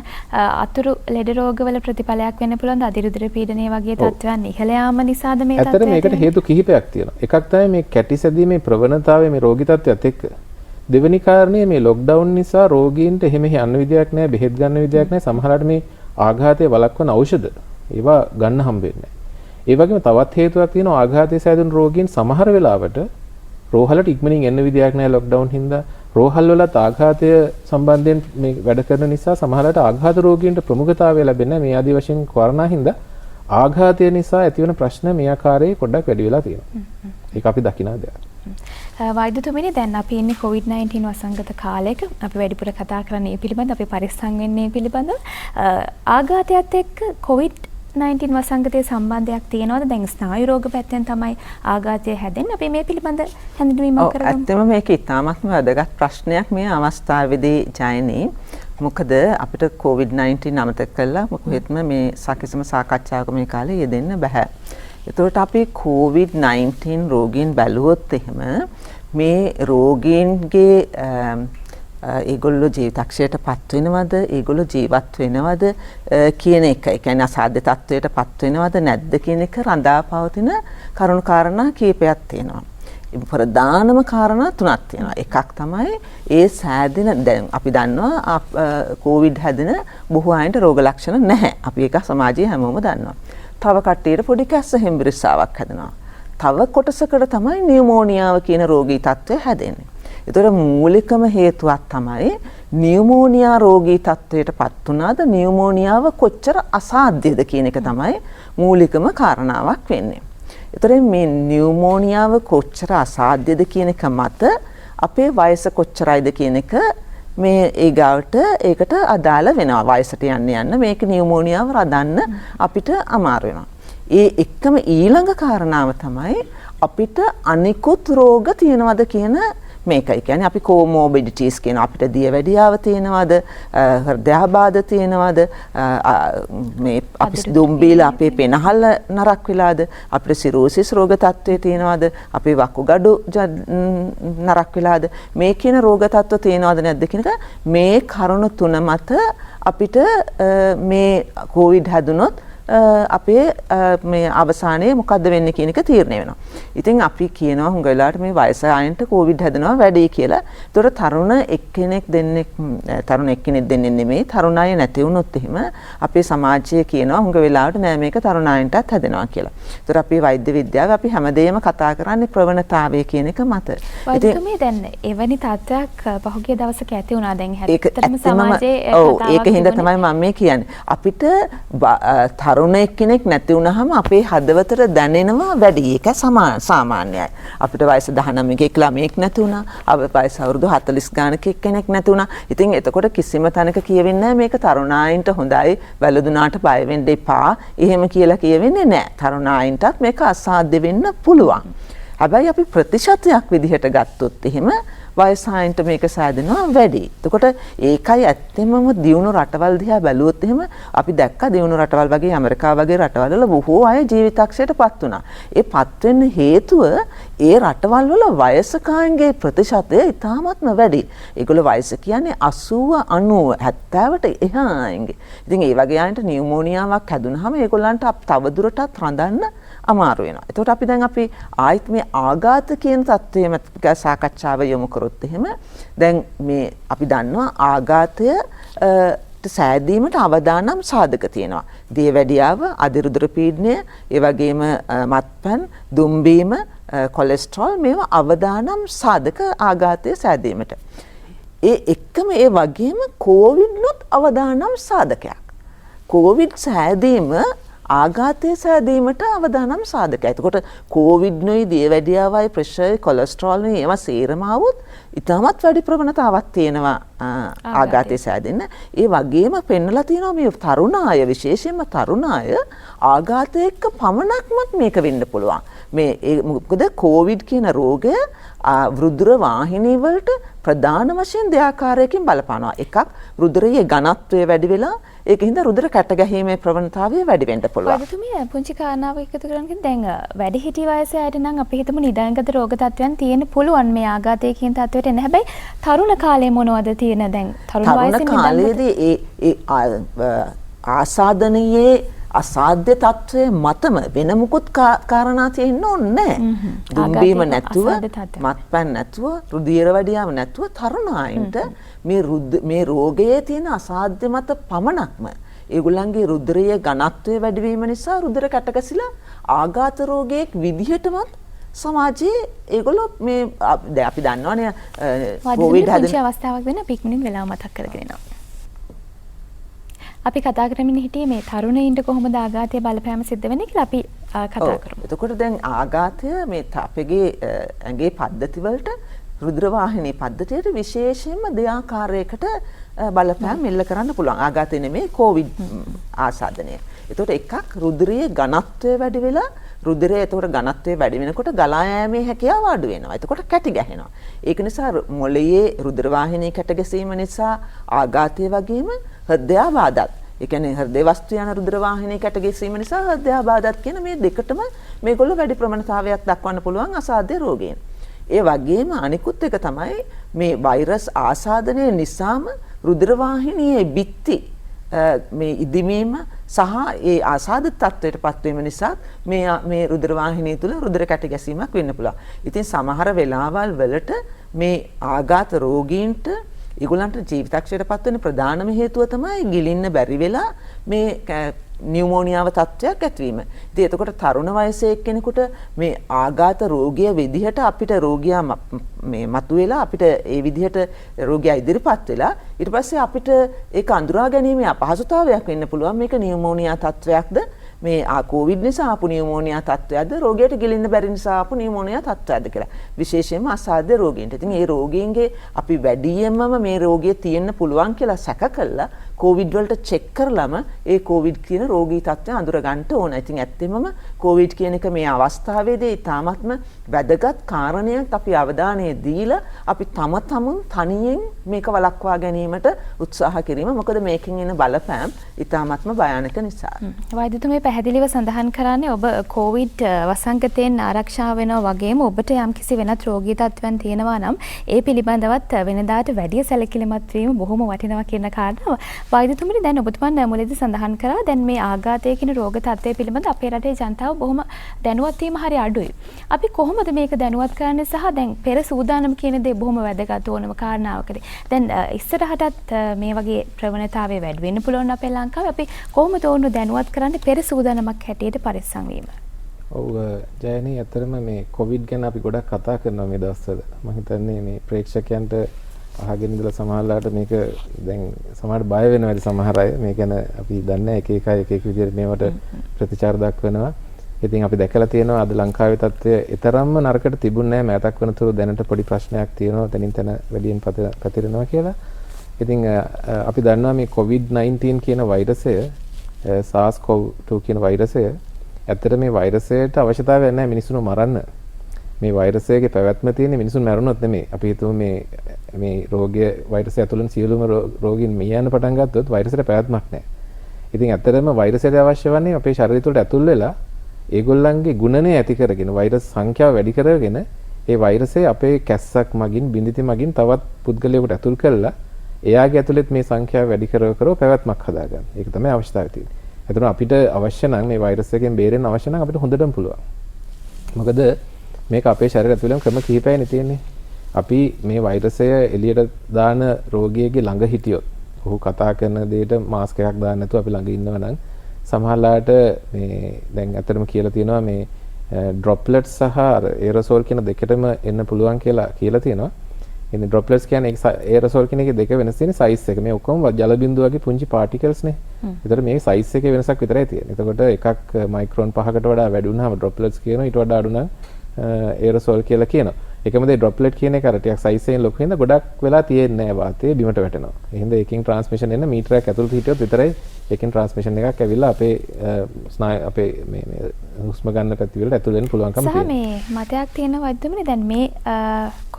අතුරු ලෙඩ රෝගවල ප්‍රතිඵලයක් වෙන්න පුළුවන් අධිරුධිර පීඩනය වගේ තත්ත්වයන් ඉහළ යාම නිසාද මේ තත්ත්වය? ඇත්තටම මේකට හේතු කිහිපයක් තියෙනවා. එකක් තමයි මේ කැටි සැදීමේ ප්‍රවණතාවය මේ රෝගී තත්ත්වයත් එක්ක. දෙවෙනි කාරණේ මේ ලොක්ඩවුන් නිසා රෝගීන්ට එහෙම යන්න විදියක් නැහැ, බෙහෙත් ගන්න විදියක් නැහැ. සමහරවිට මේ ආඝාතය වළක්වන ඖෂධ ඒවා ගන්න හම්බෙන්නේ නැහැ. ඒ වගේම තවත් හේතුවක් තියෙනවා ආඝාතයේ සෑදුණු රෝගීන් සමහර වෙලාවට රෝහලට ඉක්මනින් එන්න විදියක් නැහැ ලොක්ඩවුන් හින්දා. රෝහල් වලත් ආඝාතය සම්බන්ධයෙන් මේ වැඩ කරන නිසා සමහරවිට ආඝාත රෝගීන්ට ප්‍රමුඛතාවය ලැබෙන්නේ මේ ආදී වශයෙන් කොරෝනා හින්දා ආඝාතය නිසා ඇතිවන ප්‍රශ්න මේ ආකාරයේ පොඩ්ඩක් වැඩි වෙලා තියෙනවා. ඒක අපි දකිනා දෙයක්. වෛද්‍යතුමනි දැන් අපි ඉන්නේ COVID-19 වසංගත කාලයක. අපි වැඩිපුර කතා කරන්නේ මේ පිළිබඳව අපි පරිස්සම් වෙන්නේ පිළිබඳව. ආඝාතයත් එක්ක COVID COVID-19 වසංගතයේ සම්බන්ධයක් තියෙනවද? දැන් ස්නායු රෝග පැත්තෙන් තමයි ආඝාතය හැදෙන්නේ. අපි මේ පිළිබඳ හැඳින්වීමක් කරමු. ඇත්තම මේක ඉතාමත්ම වැදගත් ප්‍රශ්නයක් මේ අවස්ථාවේදී ජයනී. මොකද අපිට COVID-19 අමතක කළා මොකෙත්ම මේ සාකච්ඡාම සාකච්ඡාවක මේ කාලේ යෙදෙන්න බෑ. ඒතකොට අපි COVID-19 රෝගීන් බැලුවොත් එහෙම මේ රෝගීන්ගේ ඒගොල්ලෝ ජීවිතක්ෂයට පත් වෙනවද ඒගොල්ලෝ ජීවත් වෙනවද කියන එක. ඒ කියන්නේ අසාධ්‍ය තත්වයට පත් වෙනවද නැද්ද කියන එක රඳා පවතින කරුණු කාරණා කීපයක් තියෙනවා. ප්‍රධානම කාරණා තුනක් තියෙනවා. එකක් තමයි ඒ සෑදෙන දැන් අපි දන්නවා කොවිඩ් හැදෙන බොහෝ අයට රෝග ලක්ෂණ නැහැ. අපි ඒක සමාජයේ හැමෝම දන්නවා. තව කට්ටියට පොඩි කැස්ස හෙම්බිරිස්සාවක් හැදෙනවා. තව කොටසකට තමයි නියුමෝනියාව කියන රෝගී තත්ත්වය හැදෙන්නේ. ඒතර මූලිකම හේතුවක් තමයි නියුමෝනියා රෝගී තත්ත්වයට පත් වුණාද නියුමෝනියාව කොච්චර අසාධ්‍යද කියන එක තමයි මූලිකම කාරණාවක් වෙන්නේ. ඒතර මේ නියුමෝනියාව කොච්චර අසාධ්‍යද කියන එක මත අපේ වයස කොච්චරයිද කියන එක මේ ඊගාවට ඒකට අදාළ වෙනවා. වයසට යන්න මේක නියුමෝනියාව රඳන්න අපිට අමාරු වෙනවා. ඒ එක්කම ඊළඟ කාරණාව තමයි අපිට අනිකුත් රෝග තියනවද කියන මේකයි. කියන්නේ අපි කොමෝබිඩිටිස් කියන අපිට දියවැඩියාව තියෙනවද හෘදයාබාධ තියෙනවද මේ අපි දුම්බීල අපේ පෙනහල්ල නරක් වෙලාද අපිට සිරෝසිස් රෝග තත්ත්වයේ තියෙනවද අපේ වකුගඩු නරක් වෙලාද මේ කියන රෝග තත්ත්ව තියෙනවද නැද්ද කියන එක මේ කරුණු තුන මත අපිට මේ කොවිඩ් හැදුනොත් අපේ මේ අවසානයේ මොකද්ද වෙන්නේ කියන එක තීරණය වෙනවා. ඉතින් අපි කියනවා හුඟ වෙලාවට මේ වයස අයන්ට කොවිඩ් හැදෙනවා වැඩි කියලා. ඒතකොට තරුණ එක්කෙනෙක් දෙන්නේ නෙමෙයි තරුණ අය නැති වුණොත් එහෙම අපේ සමාජයේ කියනවා හුඟ වෙලාවට නෑ මේක තරුණ අයන්ටත් හැදෙනවා කියලා. ඒතකොට අපේ වෛද්‍ය විද්‍යාව අපි හැමදේම කතා කරන්නේ ප්‍රවණතාවය කියන එක මත. ඉතින් මේ දැන් එවැනි තත්ත්වයක් පහුගිය දවසක ඇති වුණා දැන් හැත්තටම සමාජයේ ඒකින්ද තමයි මම මේ කියන්නේ. අපිට තරුණ එක්කෙනෙක් නැති වුනහම අපේ හදවතට දැනෙනවා වැඩි. ඒක සාමාන්‍යයි. අපිට වයස 19ක ළමයෙක් නැති වුණා. අපේ වයස අවුරුදු 40 ගානක කෙනෙක් නැති වුණා. ඉතින් එතකොට කිසිම තැනක කියවෙන්නේ මේක තරුණායින්ට හොඳයි වැළඳුනාට බය වෙන්න එපා. එහෙම කියලා කියවෙන්නේ නැහැ. තරුණායින්ටත් මේක අසාධ්‍ය වෙන්න පුළුවන්. හැබැයි අපි ප්‍රතිශතයක් විදිහට ගත්තොත් එහෙම වයසායන්ට මේක සෑදෙනවා වැඩි. එතකොට ඒකයි ඇත්තෙමම දියුණු රටවල් දිහා බැලුවොත් එහෙම අපි දැක්කා දියුණු රටවල් වගේ ඇමරිකාව වගේ රටවල් වල බොහෝ අය ජීවිතක්ෂයටපත් වුණා. ඒ පත් වෙන්න හේතුව ඒ රටවල් වල වයසකායන්ගේ ප්‍රතිශතය ඉතාමත්ම වැඩි. ඒගොල්ලෝ වයස කියන්නේ 80 90 70ට එහා අයගේ. ඉතින් ඒ වගේ අයන්ට නියුමෝනියාවක් හැදුනහම ඒගොල්ලන්ට තවදුරටත් රඳන්න අමාරු වෙනවා. එතකොට අපි දැන් ආයිත් මේ ආඝාත කියන தත්ත්වයම සාකච්ඡාව යොමු කරොත් එහෙම දැන් මේ අපි දන්නවා ආඝාතය සෑදීමට අවදානම් සාධක තියෙනවා. දියවැඩියාව, අධිරුධිර පීඩනය, ඒ වගේම මත්පැන්, දුම්බීම, කොලෙස්ටරෝල් මේවා අවදානම් සාධක ආඝාතය සෑදීමට. ඒ එක්කම ඒ වගේම කොවිඩ්නුත් අවදානම් සාධකයක්. කොවිඩ් සෑදීම ආඝාතය සෑදීමට අවදානම් සාධකයි. එතකොට කොවිඩ්නුයි දියවැඩියාවයි ප්‍රෙෂර් කොලෙස්ටරෝල්නුයි ඒවා සේරම આવොත් ඉතාමත් වැඩි ප්‍රවණතාවක් තියෙනවා ආඝාතය සෑදෙන්න. ඒ වගේම පෙන්නලා තියෙනවා මේ තරුණ අය විශේෂයෙන්ම තරුණ අය ආඝාතය එක්ක පමණක්මත් මේක වෙන්න පුළුවන්. මේ මොකද කොවිඩ් කියන රෝගය රුධිර වාහිනී වලට ප්‍රධාන වශයෙන් දෙආකාරයකින් බලපානවා. එකක් රුධිරයේ ඝනත්වය වැඩි වෙලා ඒකින්ද රුධිර කැට ගැහිීමේ ප්‍රවණතාවය වැඩි වෙන්න පුළුවන්. වෛද්‍යතුමිය පුංචි කාරණාවක් එකතු කරගෙන දැන් වැඩිහිටි වයසේ අයට නම් අපි හිතමු නිදාගත රෝග තත්ත්වයන් තියෙන්න පුළුවන් මේ ආඝාතය කියන තත්ත්වයට එන්න. හැබැයි තරුණ කාලේ මොනවද තියෙන දැන් තරුණ කාලයේදී ඒ ආසාදනයේ අසාධ්‍ය තත්ත්වයේ මතම වෙන මුකුත් කාරණා තියෙන්න ඕනේ නැහැ. දුම්බීම නැතුව මත්පැන් නැතුව රුධිර වැඩියාව නැතුව තරුණ අයින්ට මේ රෝගයේ තියෙන අසාධ්‍ය මත පමණක්ම ඒගොල්ලන්ගේ රුධිරයේ ඝනත්වය වැඩි වීම නිසා රුධිර කැටකැසිලා ආඝාත රෝගයක් විදිහටමත් සමාජයේ ඒගොල්ලෝ මේ දැන් අපි දන්නවනේ කොවිඩ් හැදෙන අවස්ථාවක් වෙන පික්නික් වෙලාව මතක් කරගෙන එනවා. අපි කතා කරමින් හිටියේ මේ තරුණයින්ට කොහොමද ආඝාතයේ බලපෑම සිද්ධ වෙන්නේ කියලා අපි කතා කරමු. එතකොට දැන් ආඝාතය මේ අපගේ ඇඟේ පද්ධති වලට රුධිර වාහිනී පද්ධතියට විශේෂයෙන්ම දෙආකාරයකට බලපෑම් මෙල්ල කරන්න පුළුවන්. ආඝාතය නෙමෙයි කොවිඩ් ආසාදනය. එතකොට එකක් රුධිරයේ ඝනත්වය වැඩි වෙලා රුධිරයේ එතකොට ඝනත්වය වැඩි වෙනකොට ගලා යෑමේ හැකියාව අඩු වෙනවා. එතකොට කැටි ගැහෙනවා. ඒක නිසා මොළයේ රුධිර වාහිනී කැට ගැසීම නිසා ආඝාතය වගේම හෘදයාබාධත්. ඒ කියන්නේ හෘදේ වස්තු යන රුධිර වාහිනී කැට ගැසීම නිසා හෘදයාබාධත් කියන මේ දෙකටම මේගොල්ලෝ වැඩි ප්‍රමාණතාවයක් දක්වන්න පුළුවන් අසාධ්‍ය රෝගීන්. ඒ වගේම අනිකුත් එක තමයි මේ වෛරස් ආසාදනය නිසාම රුධිර වාහිනියේ බිත්ති මේ ඉදිමීම සහ ඒ ආසාදිත තත්ත්වයටපත් වීම නිසා මේ රුධිර වාහිනිය තුල රුධිර කැට ගැසීමක් වෙන්න පුළුවන්. ඉතින් සමහර වෙලාවල් වලට මේ ආඝාත රෝගීන්ට ඒගොල්ලන්ට ජීවිතක්ෂයටපත් වෙන ප්‍රධානම හේතුව තමයි ගිලින්න බැරි වෙලා මේ නියුමෝනියාව තත්ත්වයක් ඇතිවීම. ඉතින් එතකොට තරුණ වයසේ එක්කෙනෙකුට මේ ආඝාත රෝගිය විදිහට අපිට රෝගියා මේ මතුවෙලා අපිට ඒ විදිහට රෝගියා ඉදිරිපත් වෙලා ඊට පස්සේ අපිට ඒක අඳුරා ගැනීමේ අපහසුතාවයක් වෙන්න පුළුවන්. මේක නියුමෝනියා තත්ත්වයක්ද මේ කොවිඩ් නිසා ආපු නියුමෝනියා තත්ත්වයක්ද රෝගියට ගිලින්න බැරි නිසා ආපු නියුමෝනියා තත්ත්වයක්ද කියලා. විශේෂයෙන්ම අසාධ්‍ය රෝගීන්ට. ඉතින් මේ රෝගීන්ගේ අපි වැඩියෙන්ම මේ රෝගිය තියෙන්න පුළුවන් කියලා සැක කළා කොවිඩ් වලට චෙක් කරලම ඒ කොවිඩ් කියන රෝගී තත්ත්වය අඳුර ගන්න ඕන. ඉතින් ඇත්තෙමම කොවිඩ් කියන එක මේ අවස්ථාවේදී ඉතාමත්ම වැදගත් කාරණයක් අපි අවධානය දීලා අපි තමුන් තනියෙන් මේක වළක්වා ගැනීමට උත්සාහ කිරීම. මොකද මේකෙන් එන බලපෑම් ඉතාමත්ම භයානක නිසා. වෛද්‍යතුමේ පැහැදිලිව සඳහන් කරන්නේ ඔබ කොවිඩ් වසංගතයෙන් ආරක්ෂා වෙනවා වගේම ඔබට යම්කිසි වෙනත් රෝගී තත්ත්වයන් තියෙනවා නම් ඒ පිළිබඳවත් වෙනදාට වැඩි සැලකිලිමත් වීම බොහොම වටිනවා කියන කාරණාව. වෛද්‍යතුමනි දැන් ඔබතුමන් මුලදී සඳහන් කරා දැන් මේ ආඝාතය කියන රෝග තත්ත්වය පිළිබඳ අපේ රටේ ජනතාව බොහොම දැනුවත් වීම හරි අඩුයි. අපි කොහොමද මේක දැනුවත් කරන්නේ සහ දැන් පෙර සූදානම් කියන දේ බොහොම වැදගත් ඕනම කාරණාවකදී. දැන් ඉස්සරහටත් මේ වගේ ප්‍රවණතාවය වැඩි වෙන්න පුළුවන් අපේ ලංකාවේ. අපි කොහොමද ඕනු දැනුවත් කරන්නේ පෙර සූදානමක් හැටියට පරිස්සම් වීම? ඔව් ජයනී ඇත්තටම මේ කොවිඩ් ගැන අපි ගොඩක් කතා කරනවා මේ දවස්වල. මම හිතන්නේ මේ ප්‍රේක්ෂකයන්ට අහගෙන ඉඳලා සමහරලාට මේක දැන් සමහරට බය වෙනවා ඇති සමහර අය. මේ ගැන අපි දන්නේ එක එක විදිහට මේවට ප්‍රතිචාර දක්වනවා. ඉතින් අපි දැකලා තියෙනවා අද ලංකාවේ තත්ත්වය ඊතරම්ම නරකට තිබුණේ නැහැ. මෑතක් වෙනතුරු දැනට පොඩි ප්‍රශ්නයක් තියෙනවා. තනින් තන වැඩියෙන් පැතිරෙනවා කියලා. ඉතින් අපි දන්නවා මේ COVID-19 කියන වෛරසය SARS-CoV-2 කියන වෛරසය ඇත්තට මේ වෛරසයට අවශ්‍යතාවයක් නැහැ මිනිස්සුන්ව මරන්න. මේ වෛරසයේ පැවැත්ම තියෙන මිනිසුන් මැරුණොත් නෙමෙයි. අපි හිතුව මේ රෝගය වෛරසය ඇතුළෙන් සියලුම රෝගීන් මිය යන පටන් ගත්තොත් වෛරසයට පැවැත්මක් නැහැ. ඉතින් ඇත්තටම වෛරසයට අවශ්‍ය වන්නේ අපේ ශරීරය තුළට ඇතුල් වෙලා ඒගොල්ලන්ගේ ගුණණය ඇති කරගෙන වෛරස් සංඛ්‍යාව වැඩි කරගෙන ඒ වෛරසය අපේ කැස්සක් මගින් බිඳිති මගින් තවත් පුද්ගලයෙකුට ඇතුල් කරලා එයාගේ ඇතුළෙත් මේ සංඛ්‍යාව වැඩි කරව පැවැත්මක් හදාගන්න. ඒක තමයි අවශ්‍යතාවය තියෙන්නේ. එතන අපිට අවශ්‍ය නම් මේ වෛරස් එකෙන් බේරෙන්න අවශ්‍ය නම් අපිට හොඳටම පුළුවන්. මොකද මේක අපේ ශරීරය ඇතුළේම ක්‍රම කිහිපයක්නේ තියෙන්නේ. අපි මේ වෛරසය එළියට දාන රෝගියෙක්ගේ ළඟ හිටියොත් ඔහු කතා කරන දෙයට මාස්ක් එකක් දාන්න නැතුව අපි ළඟ ඉන්නවා නම් සමහරලාට මේ දැන් ඇත්තටම කියලා තියෙනවා මේ ඩ්‍රොප්ලට්ස් සහ එරසෝල් කියන දෙකටම එන්න පුළුවන් කියලා තියෙනවා. ඉතින් ඩ්‍රොප්ලට්ස් කියන්නේ එරසෝල් කියන එකේ දෙක වෙනස් තියෙන සයිස් එක. මේ ඔක්කොම ජල බිඳු වගේ පුංචි පාටිකල්ස් නේ. ඒතර මේ සයිස් එකේ වෙනසක් විතරයි තියෙන්නේ. එතකොට එකක් මයික්‍රෝන් 5කට වඩා වැඩි වුණාම ඩ්‍රොප්ලට්ස් කියනවා. ඊට වඩා අඩු නම් එරසෝල් කියලා කියනවා. ඒකම දේ ඩ්‍රොප්ලට් කියන එක අර ටිකක් සයිස් එකෙන් ලොකු වෙනද ගොඩක් වෙලා තියෙන්නේ නැහැ වාතයේ බිමට වැටෙනවා. එහෙනම් ඒකෙන් ට්‍රාන්ස්මිෂන් එන්න මීටරයක් ඇතුළත හිටියොත් විතරයි ඒකෙන් ට්‍රාන්ස්මිෂන් එකක් ඇවිල්ලා අපේ මේ හුස්ම ගන්න පැති වලට ඇතුල් වෙන්න පුළුවන්කම තියෙනවා. සහ මේ මතයක් තියෙන වෛද්‍යතුමනි දැන් මේ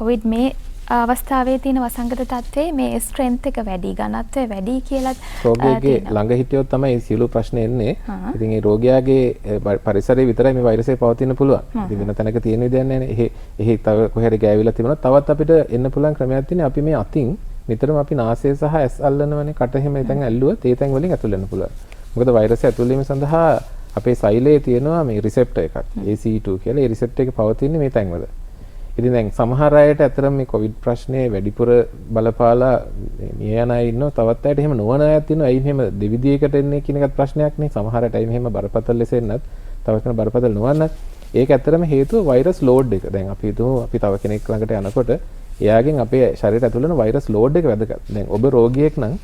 කොවිඩ් මේ අවස්ථාවේ තියෙන වසංගත තත්ත්වයේ මේ ස්ට්‍රෙන්ත් එක වැඩි ඝනත්වය වැඩි කියලා රෝගියාගේ ළඟ හිටියොත් තමයි මේ සියලු ප්‍රශ්න එන්නේ. ඉතින් ඒ රෝගියාගේ පරිසරයේ විතරයි මේ වෛරසය පවතින්න පුළුවන්. ඉතින් වෙන තැනක තියෙන විදියක් නැහැ. එහෙ තව කොහේරි ගෑවිලා තිබුණොත් තවත් අපිට එන්න පුළුවන් ක්‍රමයක් තියෙනවා. අපි මේ අතින් නිතරම අපි නාසය සහ ඇස් අල්ලනවනේ. කට එහෙම ඉතින් ඇල්ලුවොත් ඒ තැන් වලින් ඇතුල් වෙන්න පුළුවන්. මොකද වෛරසය ඇතුල් වීම සඳහා අපේ සෛලයේ තියෙනවා මේ රිසෙප්ටර් එකක්. ACE2 කියලා. ඒ රිසෙප්ටර් එක පවතින්නේ මේ තැන්වල. ඉතින් දැන් සමහර අයට අතරම මේ කොවිඩ් ප්‍රශ්නේ වැඩිපුර බලපාලා මිය යන අය ඉන්නවා. තවත් අයට එහෙම නොවන අයත් ඉන්නවා. ඇයි මෙහෙම දෙවිදියකට එන්නේ කියන එකත් ප්‍රශ්නයක් නේ. සමහර අයට ඇයි මෙහෙම බරපතල ලෙස එන්නත් තවත් කෙනෙක් බරපතල නොවන්නත් ඒක ඇත්තටම හේතුව වෛරස් ලෝඩ් එක. දැන් අපි හිතමු අපි තව කෙනෙක් ළඟට යනකොට එයාගෙන් අපේ ශරීරය ඇතුළේ වෛරස් ලෝඩ් එක වැදගත්. දැන් ඔබ රෝගියෙක් නම්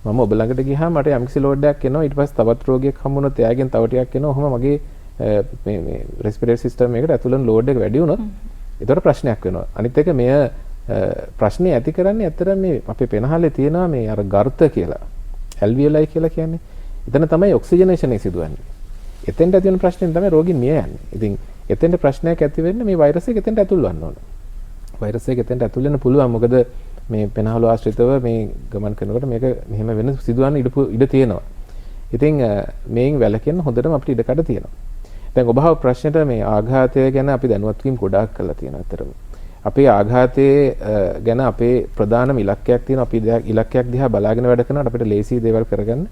මම ඔබ ළඟට ගියාම මට යම්කිසි ලෝඩ් එකක් එනවා. ඊට පස්සේ තවත් රෝගියෙක් හම්බුනොත් එයාගෙන් තව ටිකක් එනවා. ඔහොම මගේ මේ රෙස්පිරේටරි සිස්ටම් එකට ඇතුළේ ලෝඩ් එක වැඩි වුණොත් ඒතර ප්‍රශ්නයක් වෙනවා. අනිත් එක මෙය ප්‍රශ්නේ ඇති කරන්නේ ඇත්තටම මේ අපේ පෙනහලේ තියෙනවා මේ අර ගර්ත කියලා. ඇල්වියලයි කියලා කියන්නේ. එතන තමයි ඔක්සිජනේෂන් එක සිදුවන්නේ. එතෙන්ට ඇති වෙන ප්‍රශ්නේ තමයි රෝගීන් මිය යන්නේ. ඉතින් එතෙන්ට ප්‍රශ්නයක් ඇති වෙන්නේ මේ වෛරස් එක එතෙන්ට ඇතුල් වෙන්න ඕන. වෛරස් එක එතෙන්ට ඇතුල් වෙන්න පුළුවන්. මොකද මේ පෙනහළු ආශ්‍රිතව මේ ගමන් කරනකොට මේක මෙහෙම වෙන සිදුවන්න ඉඩ තියෙනවා. ඉතින් මේන් වැළකෙන්න හොඳටම අපිට ඉඩකඩ තියෙනවා. දැන් ඔබ අහපු ප්‍රශ්නෙට මේ ආඝාතය ගැන අපි දැනුවත් වීම ගොඩාක් කරලා තියෙනවා අතරම. අපේ ආඝාතයේ ගැන අපේ ප්‍රධානම ඉලක්කයක් තියෙනවා. අපි ඉලක්කයක් දිහා බලාගෙන වැඩ කරනකොට අපිට ලේසි දේවල් කරගන්න.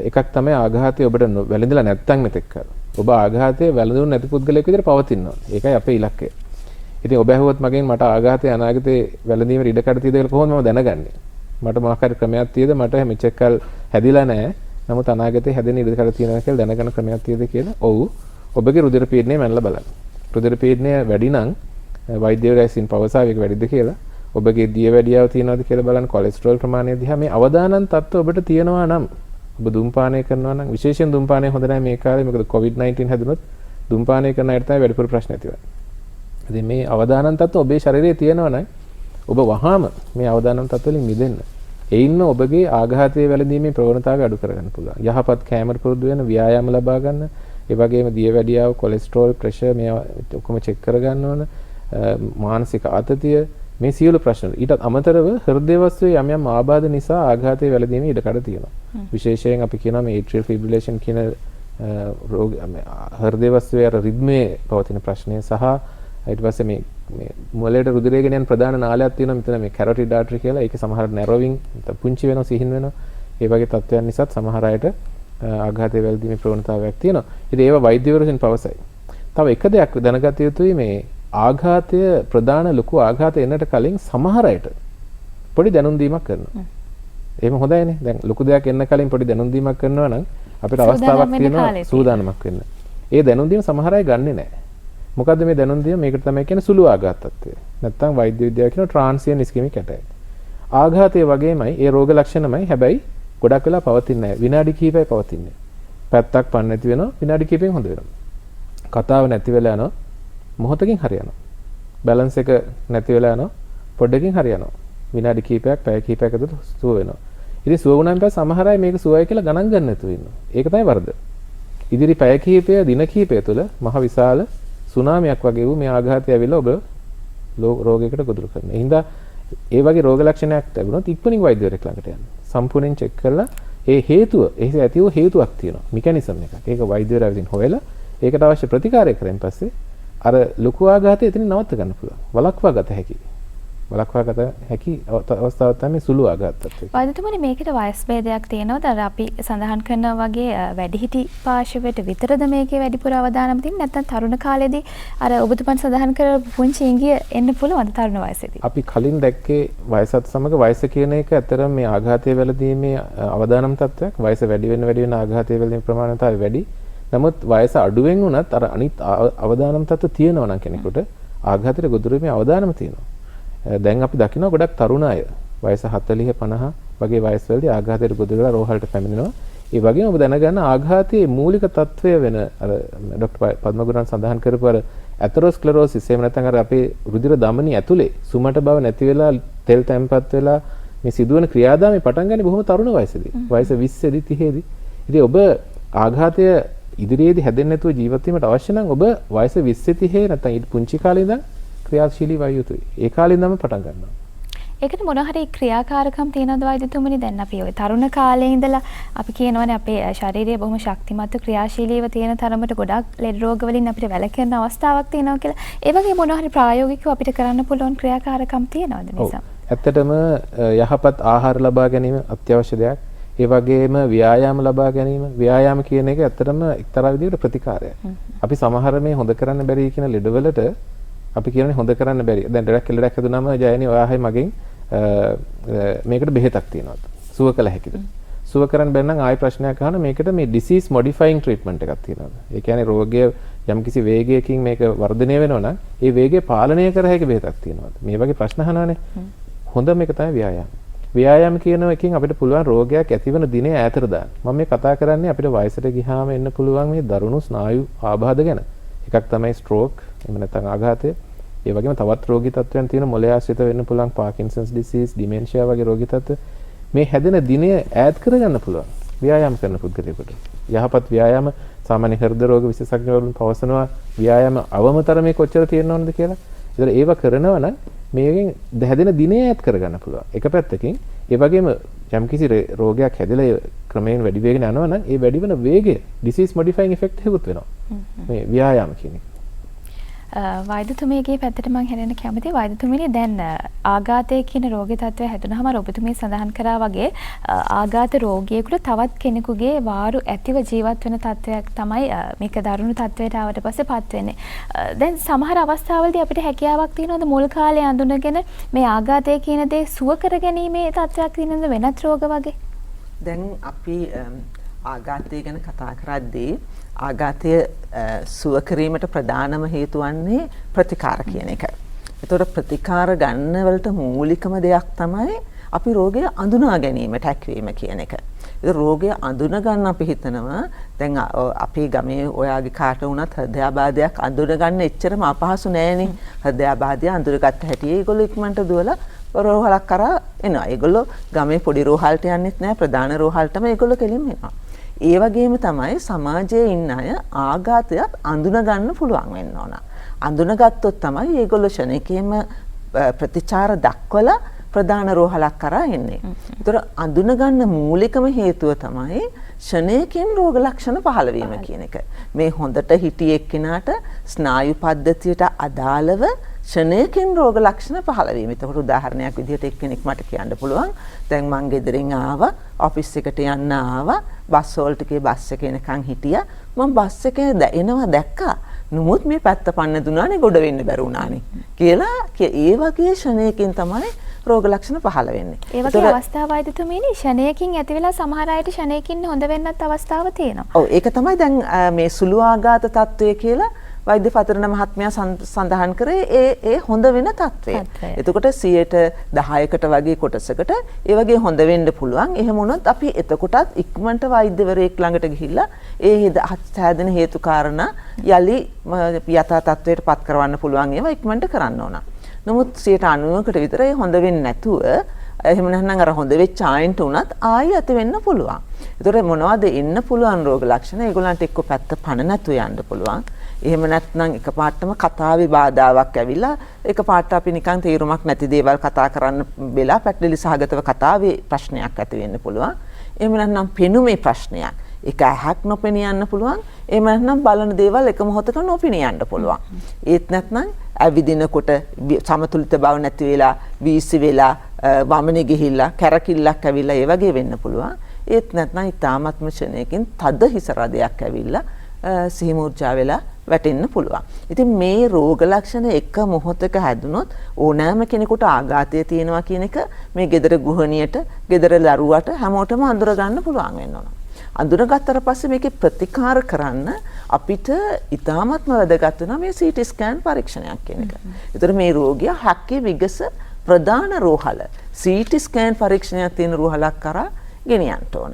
එකක් තමයි ආඝාතය ඔබට වැළඳිලා නැත්තම් මෙතෙක් කල. ඔබ ආඝාතයේ වැළඳුන් නැති පුද්ගලයෙක් විදිහට පවතිනවා. ඒකයි අපේ ඉලක්කය. ඉතින් ඔබ ඇහුවොත් මගෙන් මට ආඝාතය අනාගතේ වැළඳීමේ ඉඩකඩ තියෙද කියලා කොහොමද මම දැනගන්නේ? මට මොකක් හරි ක්‍රමයක් තියෙද? මට මෙච්චර කල් හැදිලා නැහැ. නමුත් අනාගතේ හැදෙන ඉඩකඩ තියෙනවා කියලා දැනගන්න ක්‍රමයක් තියෙද කියලා? ඔව්. ඔබගේ රුධිර පීඩනය මැනලා බලන්න. රුධිර පීඩනය වැඩි නම් වෛද්‍යවරයා විසින් පවසාව ඒක වැඩිද කියලා. ඔබගේ දියවැඩියාව තියෙනවද කියලා බලන්න. කොලෙස්ටරෝල් ප්‍රමාණය දිහා මේ අවදානම් තත්ත්ව ඔබට තියෙනවා නම් ඔබ ධූමපානය කරනවා නම් විශේෂයෙන් ධූමපානය හොඳ නැහැ මේ කාලේ. මොකද COVID-19 හැදුනොත් ධූමපානය කරන අයට තමයි වැඩිපුර ප්‍රශ්න ඇති වෙන්නේ. ඉතින් මේ අවදානම් තත්ත්ව ඔබේ ශරීරයේ තියෙනවා නම් ඔබ වහාම මේ අවදානම් තත්ත්ව වලින් මිදෙන්න. එයින්ම ඔබගේ ආඝාතයේ වැළඳීමේ ප්‍රවණතාවය අඩු කරගන්න පුළුවන්. යහපත් කැමර පුරුදු වෙන, ව්‍යායාම ලබා ගන්න, ඒ වගේම දියවැඩියාව, කොලෙස්ටරෝල්, ප්‍රෙෂර් මේවා ඔක්කොම චෙක් කරගන්න ඕන. මානසික ආතතිය මේ සියලු ප්‍රශ්න. ඊටත් අමතරව හෘද වස්තුවේ යම් යම් ආබාධ නිසා ආඝාතයේ වැළඳීමේ ඉඩකඩ තියෙනවා. විශේෂයෙන් අපි කියනවා මේ atrial fibrillation කියන රෝග හෘද වස්තුවේ අර රිද්මේ පවතින ප්‍රශ්නය සහ ඊට පස්සේ මේ මොළයට රුධිරය ගෙන යන ප්‍රධාන නාලයක් තියෙනවා මෙතන මේ carotid artery කියලා. ඒකේ සමහර narrowing පුංචි වෙනවා, සිහින් වෙනවා. ඒ වගේ තත්ත්වයන් නිසාත් සමහර අයට ආඝාතයේ වැළඳීමේ ප්‍රවණතාවයක් තියෙනවා. ඉතින් ඒවා වෛද්‍යවරු විසින් පවසයි. තව එක දෙයක් දැනගත යුතුයි මේ ආඝාතය ප්‍රධාන ලොකු ආඝාතය එන්නට කලින් සමහර අයට පොඩි දැනුම් දීමක් කරනවා. එහෙම හොඳයිනේ. දැන් ලොකු දෙයක් එන්න කලින් පොඩි දැනුම් දීමක් කරනවා නම් අපිට අවස්ථාවක් තියෙනවා සූදානමක් වෙන්න. ඒ දැනුම් දීම සමහර අය ගන්නෙ නැහැ. මොකද්ද මේ දැනුම් දීම? මේකට තමයි කියන්නේ සුළු ආඝාත තත්ත්වය. නැත්තම් වෛද්‍ය විද්‍යාව කියන transient ischemic attack. ආඝාතයේ වගේමයි ඒ රෝග ලක්ෂණමයි. හැබැයි ගොඩක් වෙලා පවතින්නේ නැහැ. විනාඩි කිහිපයක් පවතින්නේ. පැත්තක් පන්න නැති වෙනවා. විනාඩි කිහිපෙන් හොඳ වෙනවා. කතාව නැති වෙලා යනවා. මොහොතකින් හරියනවා. බැලන්ස් එක නැති වෙලා යනවා. පොඩ්ඩකින් හරියනවා. විනාඩි කිහිපයක්, පැය කිහිපයක් ඇතුළත සුව වෙනවා. ඉතින් සුව වුණාන් පස්සේ සමහර අය මේක සුවයි කියලා ගණන් ගන්න නැතුව ඉන්නවා. ඒක තමයි වරද. ඉදිරි පැය කිහිපය, දින කිහිපය තුළ මහ විශාල සුනාමියක් වගේ වූ මේ ආඝාතය ඇවිල්ලා ඔබ රෝගයකට ගොදුරු කරනවා. ඒ හින්දා ඒ වගේ රෝග ලක්ෂණයක් තිබුණොත් ඉක්මනින් වෛද්‍යවරයෙක් ළඟට යන්න. සම්පූර්ණයෙන් චෙක් කරලා ඒ හේතුව, එහි ඇති වූ හේතුවක් තියෙනවා. මෙකැනිසම් එකක්. ඒක වෛද්‍යවරයා විසින් හොයලා ඒකට අවශ්‍ය ප්‍රතිකාරය කරෙන් පස්සේ අර ලොකු ආඝාතය එතනින් නවත්ත ගන්න පුළුවන්. වළක්වා ගත හැකියි. වළක්වා ගත හැකි අවස්ථාවක් තමයි සුළු ආඝාත තත්ත්වය. වෛද්‍යතුමනි මේකට වයස් භේදයක් තියෙනවද? අර අපි සඳහන් කරනා වගේ වැඩිහිටි පාර්ශවයට විතරද මේකේ වැඩිපුර අවධානම තියෙන්නේ? නැත්නම් තරුණ කාලේදී අර ඔබතුමන් සඳහන් කරපු පුංචි ඉඟිය එන්න පුළුවන්ද තරුණ වයසේදී? අපි කලින් දැක්කේ වයසත් සමග වයස කියන එක ඇත්තටම මේ ආඝාතයේ වැළඳීමේ අවදානම් තත්ත්වයක්. වයස වැඩි වෙන ආඝාතයේ වැළඳීමේ ප්‍රමාණය වැඩි. නමුත් වයස අඩුවෙන් වුණත් අර අනිත් අවදානම් තත්ත්ව තියෙනවා නම් කෙනෙකුට ආඝාතයට ගොදුරු වීමේ අවදානම තියෙනවා. දැන් අපි දකිනවා ගොඩක් තරුණ අය වයස 40 50 වගේ වයස්වලදී ආඝාතයට ගොදුරු වෙලා රෝහලට පැමිණෙනවා. ඒ වගේම ඔබ දැනගන්න ආඝාතයේ මූලික තත්ත්වය වෙන අර ડોක්ටර් පද්මගුණන් සඳහන් කරපු අර ඇතරොස්ක්ලෙරෝසිස් එහෙම නැත්නම් අර අපේ රුධිර ධමනි ඇතුලේ සුමට බව නැති වෙලා තෙල් තැම්පත් වෙලා මේ සිදුවන ක්‍රියාදාමය පටන් ගන්නේ බොහොම තරුණ වයසේදී. වයස 20 දී 30 දී. ඉතින් ඔබ ආඝාතය ඉදිරියේදී හැදෙන්නේ නැතුව ජීවත් වීමට අවශ්‍ය නම් ඔබ වයස 20 30 නැත්නම් ඊට පුංචි කාලේ ඉඳන් ක්‍රියාශීලී වය යුතුයි. ඒ කාලේ ඉඳන්ම පටන් ගන්නවා. ඒකට මොන හරි ක්‍රියාකාරකම් තියෙනවද වෛද්‍යතුමනි? දැන් අපි ওই තරුණ කාලේ ඉඳලා අපි කියනවානේ අපේ ශරීරය බොහොම ශක්තිමත් ක්‍රියාශීලීව තියෙන තරමට ගොඩක් ලෙඩ රෝග වලින් අපිට වැළකෙන්න අවස්ථාවක් තියෙනවා කියලා. ඒ වගේ මොන හරි ප්‍රායෝගිකව අපිට කරන්න පුළුවන් ක්‍රියාකාරකම් තියෙනවද නිසා? ඇත්තටම යහපත් ආහාර ලබා ගැනීම අත්‍යවශ්‍ය දෙයක්. ඒ වගේම ව්‍යායාම ලබා ගැනීම. ව්‍යායාම කියන එක ඇත්තටම එක්තරා විදිහකට ප්‍රතිකාරයක්. අපි සමහර මේ හොඳ කරන්න බැරි කියන ලෙඩවලට අපි කියන්නේ හොඳ කරන්න බැරි. දැන් ලෙඩක් හැදුනම ජයනි ඔයාහයි මගෙන් මේකට බෙහෙතක් තියෙනවා. සුව කළ හැකිද? සුව කරන්න බැරි නම් ආයෙ ප්‍රශ්නයක් අහන මේකට මේ disease modifying treatment එකක් තියෙනවා. ඒ කියන්නේ රෝගය යම්කිසි වේගයකින් මේක වර්ධනය වෙනවා නම් ඒ වේගය පාලනය කර හැකි බෙහෙතක් තියෙනවා. මේ වගේ ප්‍රශ්න අහනවානේ. හොඳම එක තමයි ව්‍යායාම. ව්‍යායාම කියන එකෙන් අපිට පුළුවන් රෝගයක් ඇතිවන දිනේ ඈතට දාන්න. මම මේ කතා කරන්නේ අපිට වයසට ගියාම එන්න පුළුවන් මේ දරුණු ස්නායු ආබාධ ගැන. එකක් තමයි stroke, එහෙම නැත්නම් ආඝාතය. ඒ වගේම තවත් රෝගී තත්ත්වයන් තියෙන මොළය ආශ්‍රිත වෙන්න පුළුවන් Parkinson's disease, dementia වගේ රෝගී තත්ත්ව. මේ හැදෙන දිනය ඈඩ් කරගන්න පුළුවන්. ව්‍යායාම කරන පුද්ගලයෙකුට. යහපත් ව්‍යායාම සාමාන්‍ය හෘද රෝග විශේෂඥවරුන් පවසනවා ව්‍යායාම අවමතරමේ කොච්චර තියෙනවද කියලා. ඒතර ඒව කරනවා නම් මේකෙන් හැදෙන දිනය ඈත් කරගන්න පුළුවන්. එක පැත්තකින් ඒ වගේම යම්කිසි රෝගයක් හැදෙලා ක්‍රමයෙන් වැඩි වෙගෙන යනවා නම් ඒ වැඩි වෙන වේගය disease modifying effect එකකුත් වෙනවා. මේ ව්‍යායාම කියන එක. වෛද්‍යතුමියගේ පැත්තට මම හැරෙන්න කැමතියි. වෛද්‍යතුමියනි දැන් ආඝාතය කියන රෝගී තත්ත්වය හැදුනහම ඔබතුමිය සඳහන් කරා වගේ ආඝාත රෝගියෙකුට තවත් කෙනෙකුගේ වාරු ඇතිව ජීවත් වෙන තත්ත්වයක් තමයි මේක දරුණු තත්ත්වයට ආවට පස්සේ පත් වෙන්නේ. දැන් සමහර අවස්ථාවලදී අපිට හැකියාවක් තියෙනවද මුල් කාලේ අඳුනගෙන මේ ආඝාතය කියන දේ සුව කරගැනීමේ තත්ත්වයක් තියෙනවද වෙනත් රෝග වගේ? දැන් අපි ආඝාතය ගැන කතා කරද්දී ආඝාතය සුව කිරීමට ප්‍රධානම හේතු වන්නේ ප්‍රතිකාර කියන එක. ඒතකොට ප්‍රතිකාර ගන්න වලට මූලිකම දෙයක් තමයි අපි රෝගය අඳුනා ගැනීමට හැකියවීම කියන එක. ඒ රෝගය අඳුන ගන්න අපි හිතනවා දැන් අපේ ගමේ ඔයාගේ කාට වුණත් හෘදයාබාධයක් අඳුන ගන්න එච්චරම අපහසු නෑනේ. හෘදයාබාධය අඳුරගත්ත හැටි ඒගොල්ලෝ ඉක්මනට දුවලා රෝහලක් කරා එනවා. ඒගොල්ලෝ ගමේ පොඩි රෝහලට යන්නෙත් නෑ ප්‍රධාන රෝහලටම ඒගොල්ලෝ කෙලින්ම එනවා. ඒ වගේම තමයි සමාජයේ ඉන්න අය ආඝාතයක් අඳුන ගන්න පුළුවන් වෙන්න ඕන. අඳුනගත්තොත් තමයි ඒගොල්ලෝ ශනිකේම ප්‍රතිචාර දක්වලා ප්‍රධාන රෝහලක් කරා එන්නේ. ඒතර අඳුන ගන්න මූලිකම හේතුව තමයි ශනිකෙන් රෝග ලක්ෂණ පහළ වීම කියන එක. මේ හොඳට හිටිය එක්කෙනාට ස්නායු පද්ධතියට අදාළව ශනිකෙන් රෝග ලක්ෂණ පහළ වීම. ඒකට උදාහරණයක් විදිහට එක්කෙනෙක් මට කියන්න පුළුවන්. දැන් මං ගෙදරින් ආවා, ඔෆිස් එකට යන්න ආවා, බස් වලට ගියේ බස් එකේ එනකන් හිටියා. මම බස් එකේ එනවා දැක්කා. නමුත් මේ පැත්ත පන්න දුනානේ ගොඩ වෙන්න බැරි වුණානේ කියලා ඒ වගේ ශනිකෙන් තමයි රෝග ලක්ෂණ පහළ වෙන්නේ. ඒ වගේ අවස්ථා වෛද්‍යතුමියනි ශනේකින් ඇති වෙලා සමහර අයට ශනේකින් හොඳ වෙන්නත් අවස්ථාව තියෙනවා. ඔව් ඒක තමයි දැන් මේ සුළු ආඝාත තත්වය කියලා වෛද්‍ය පතරණ මහත්මයා සඳහන් කරේ ඒ හොඳ වෙන තත්වය. එතකොට 10%කට වගේ කොටසකට ඒ වගේ හොඳ වෙන්න පුළුවන්. එහෙම වුණොත් අපි එතකොටත් ඉක්මනට වෛද්‍යවරයෙක් ළඟට ගිහිල්ලා ඒ හැදෙන හේතු කාරණා යලි යථා තත්වයට පත් කරවන්න පුළුවන් ඒවා ඉක්මනට කරන්න ඕන. නමුත් 90%කට විතර ඒ හොඳ වෙන්නේ නැතුව එහෙම නැත්නම් අර හොඳ වෙච්ච ආයෙන්ට උනත් ආයෙ ඇති වෙන්න පුළුවන්. ඒතකොට මොනවද එන්න පුළුවන් රෝග ලක්ෂණ? ඒගොල්ලන්ට එක්ක පැත්ත පණ නැතුව යන්න පුළුවන්. එහෙම නැත්නම් එකපාරටම කතාවේ බාධාවක් ඇවිල්ලා එකපාරට අපි නිකන් තේරුමක් නැති දේවල් කතා කරන්න වෙලා පැටලි සහගතව කතාවේ ප්‍රශ්නයක් ඇති වෙන්න පුළුවන්. එහෙම නැත්නම් පෙනුමේ ප්‍රශ්නයක්. ඒක ඇහක් නොපෙනී යන්න පුළුවන්. එහෙම නැත්නම් බලන දේවල් එක මොහොතක නොපෙනී යන්න පුළුවන්. ඒත් නැත්නම් ඇවිදිනකොට සමතුලිත බව නැති වෙලා, වීසි වෙලා, වමනේ ගිහිල්ලා, කැරකිල්ලක් ඇවිල්ලා ඒ වගේ වෙන්න පුළුවන්. ඒත් නැත්නම් ඊ타ත්ම ශනේකින් තද හිස රදයක් ඇවිල්ලා සිහිමූර්ජා වෙලා වැටෙන්න පුළුවන්. ඉතින් මේ රෝග ලක්ෂණ එක මොහොතක හැදුනොත් ඕනෑම කෙනෙකුට ආඝාතය තියෙනවා කියන එක මේ gedara ගෘහණියට, gedara දරුවට හැමෝටම අඳුර ගන්න පුළුවන් වෙන්න ඕන. අඳුරගත්තට පස්සේ මේකේ ප්‍රතිකාර කරන්න අපිට ඉතාමත්ම වැදගත් වෙනවා මේ CT ස්කෑන් පරීක්ෂණයක් කියන එක. ඒතර මේ රෝගියා හැක්කේ විගස ප්‍රධාන රෝහල CT ස්කෑන් පරීක්ෂණයක් තියෙන රෝහලක් කරා ගෙනියන්න ඕන.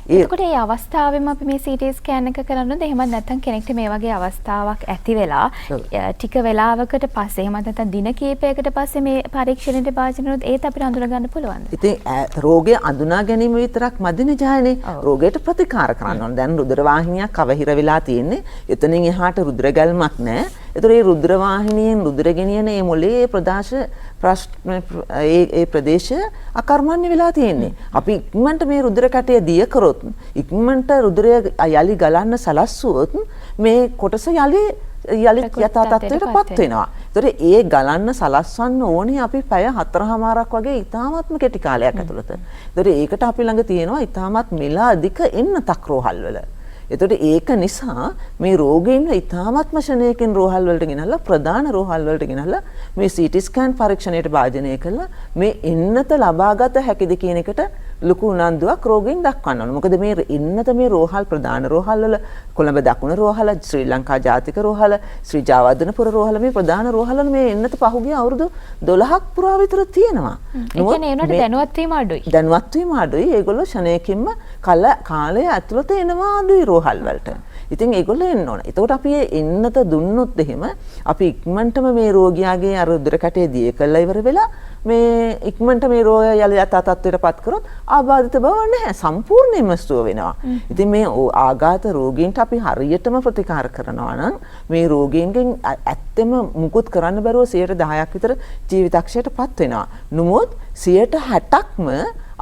එතකොට මේ අවස්ථාවෙම අපි මේ CT ස්කෑන් එක කරනොත් එහෙමත් නැත්නම් කෙනෙක්ට මේ වගේ අවස්ථාවක් ඇති වෙලා ටික වෙලාවකට පස්සේ එහෙමත් නැත්නම් දින කිහිපයකට පස්සේ මේ පරීක්ෂණයට භාජනය කරනොත් ඒත් අපිට අඳුර ගන්න පුළුවන්ද? ඉතින් රෝගය අඳුනා ගැනීම විතරක් මදිනේ ජයනේ. රෝගයට ප්‍රතිකාර කරන්න ඕන. දැන් රුධිර වාහිනියක් අවහිර වෙලා තියෙන්නේ. එතනින් එහාට රුධිර ගැල්මක් නැහැ. ඒතර මේ රුධිර වාහිනියෙන් රුධිර ගෙනියන මේ මොලේ ඒ ප්‍රදේශය අකර්මණ්‍ය වෙලා තියෙන්නේ. අපි ඉක්මනට මේ රුධිර කැටය දිය කරොත් ඉක්මනට රුධිරය යලි ගලන්න සලස්සුවොත් මේ කොටස යලි යථා තත්ත්වයටපත් වෙනවා. ඒතර ඒ ගලන්න සලස්වන්න ඕනේ අපි පැය 4:00මාරක් වගේ ඉතාමත්ම කෙටි කාලයක් ඇතුළත. ඒතර ඒකට අපි ළඟ තියෙනවා ඉතාමත් මිල අධික එන්නතක් රෝහල් වල. එතකොට ඒක නිසා මේ රෝගීන් ඉතාමත්ම ශනේකින් රෝහල් වලට ගෙනල්ලා ප්‍රධාන රෝහල් වලට ගෙනල්ලා මේ CT ස්කෑන් පරීක්ෂණයට භාජනය කළා මේ එන්නත ලබාගත හැකිද කියන එකට ලොකු උනන්දුවක් රෝගීන් දක්වන්න ඕන. මොකද මේ එන්නත මේ රෝහල් ප්‍රධාන රෝහල් වල කොළඹ දකුණ රෝහල, ශ්‍රී ලංකා ජාතික රෝහල, ශ්‍රී ජයවර්ධනපුර රෝහල මේ ප්‍රධාන රෝහල් වල මේ එන්නත පහුගිය අවුරුදු 12ක් පුරා විතර තියෙනවා. ඒ කියන්නේ ඒනට දැනුවත් වීම අඩුයි. දැනුවත් වීම අඩුයි. ඒගොල්ලෝ ශනේකින්ම කාලය ඇතුළත එනවා අඩුයි රෝහල් වලට. ඉතින් ඒගොල්ලෝ එන්න ඕන. එතකොට අපි එන්නත දුන්නොත් එහෙම අපි ඉක්මනටම මේ රෝගියාගේ අර රුධිර කැටේ දිය කළා ඉවර වෙලා මේ ඉක්මනට මේ රෝගය යලි යථා තත්ත්වයට පත් කරොත් ආබාධිත බව නැහැ. සම්පූර්ණයෙන්ම සුව වෙනවා. ඉතින් මේ ආඝාත රෝගීන්ට අපි හරියටම ප්‍රතිකාර කරනවා නම් මේ රෝගීන්ගෙන් ඇත්තම මුකුත් කරන්න බැරුව 10% විතර ජීවිතක්ෂයට පත් වෙනවා. නමුත් 60%ක්ම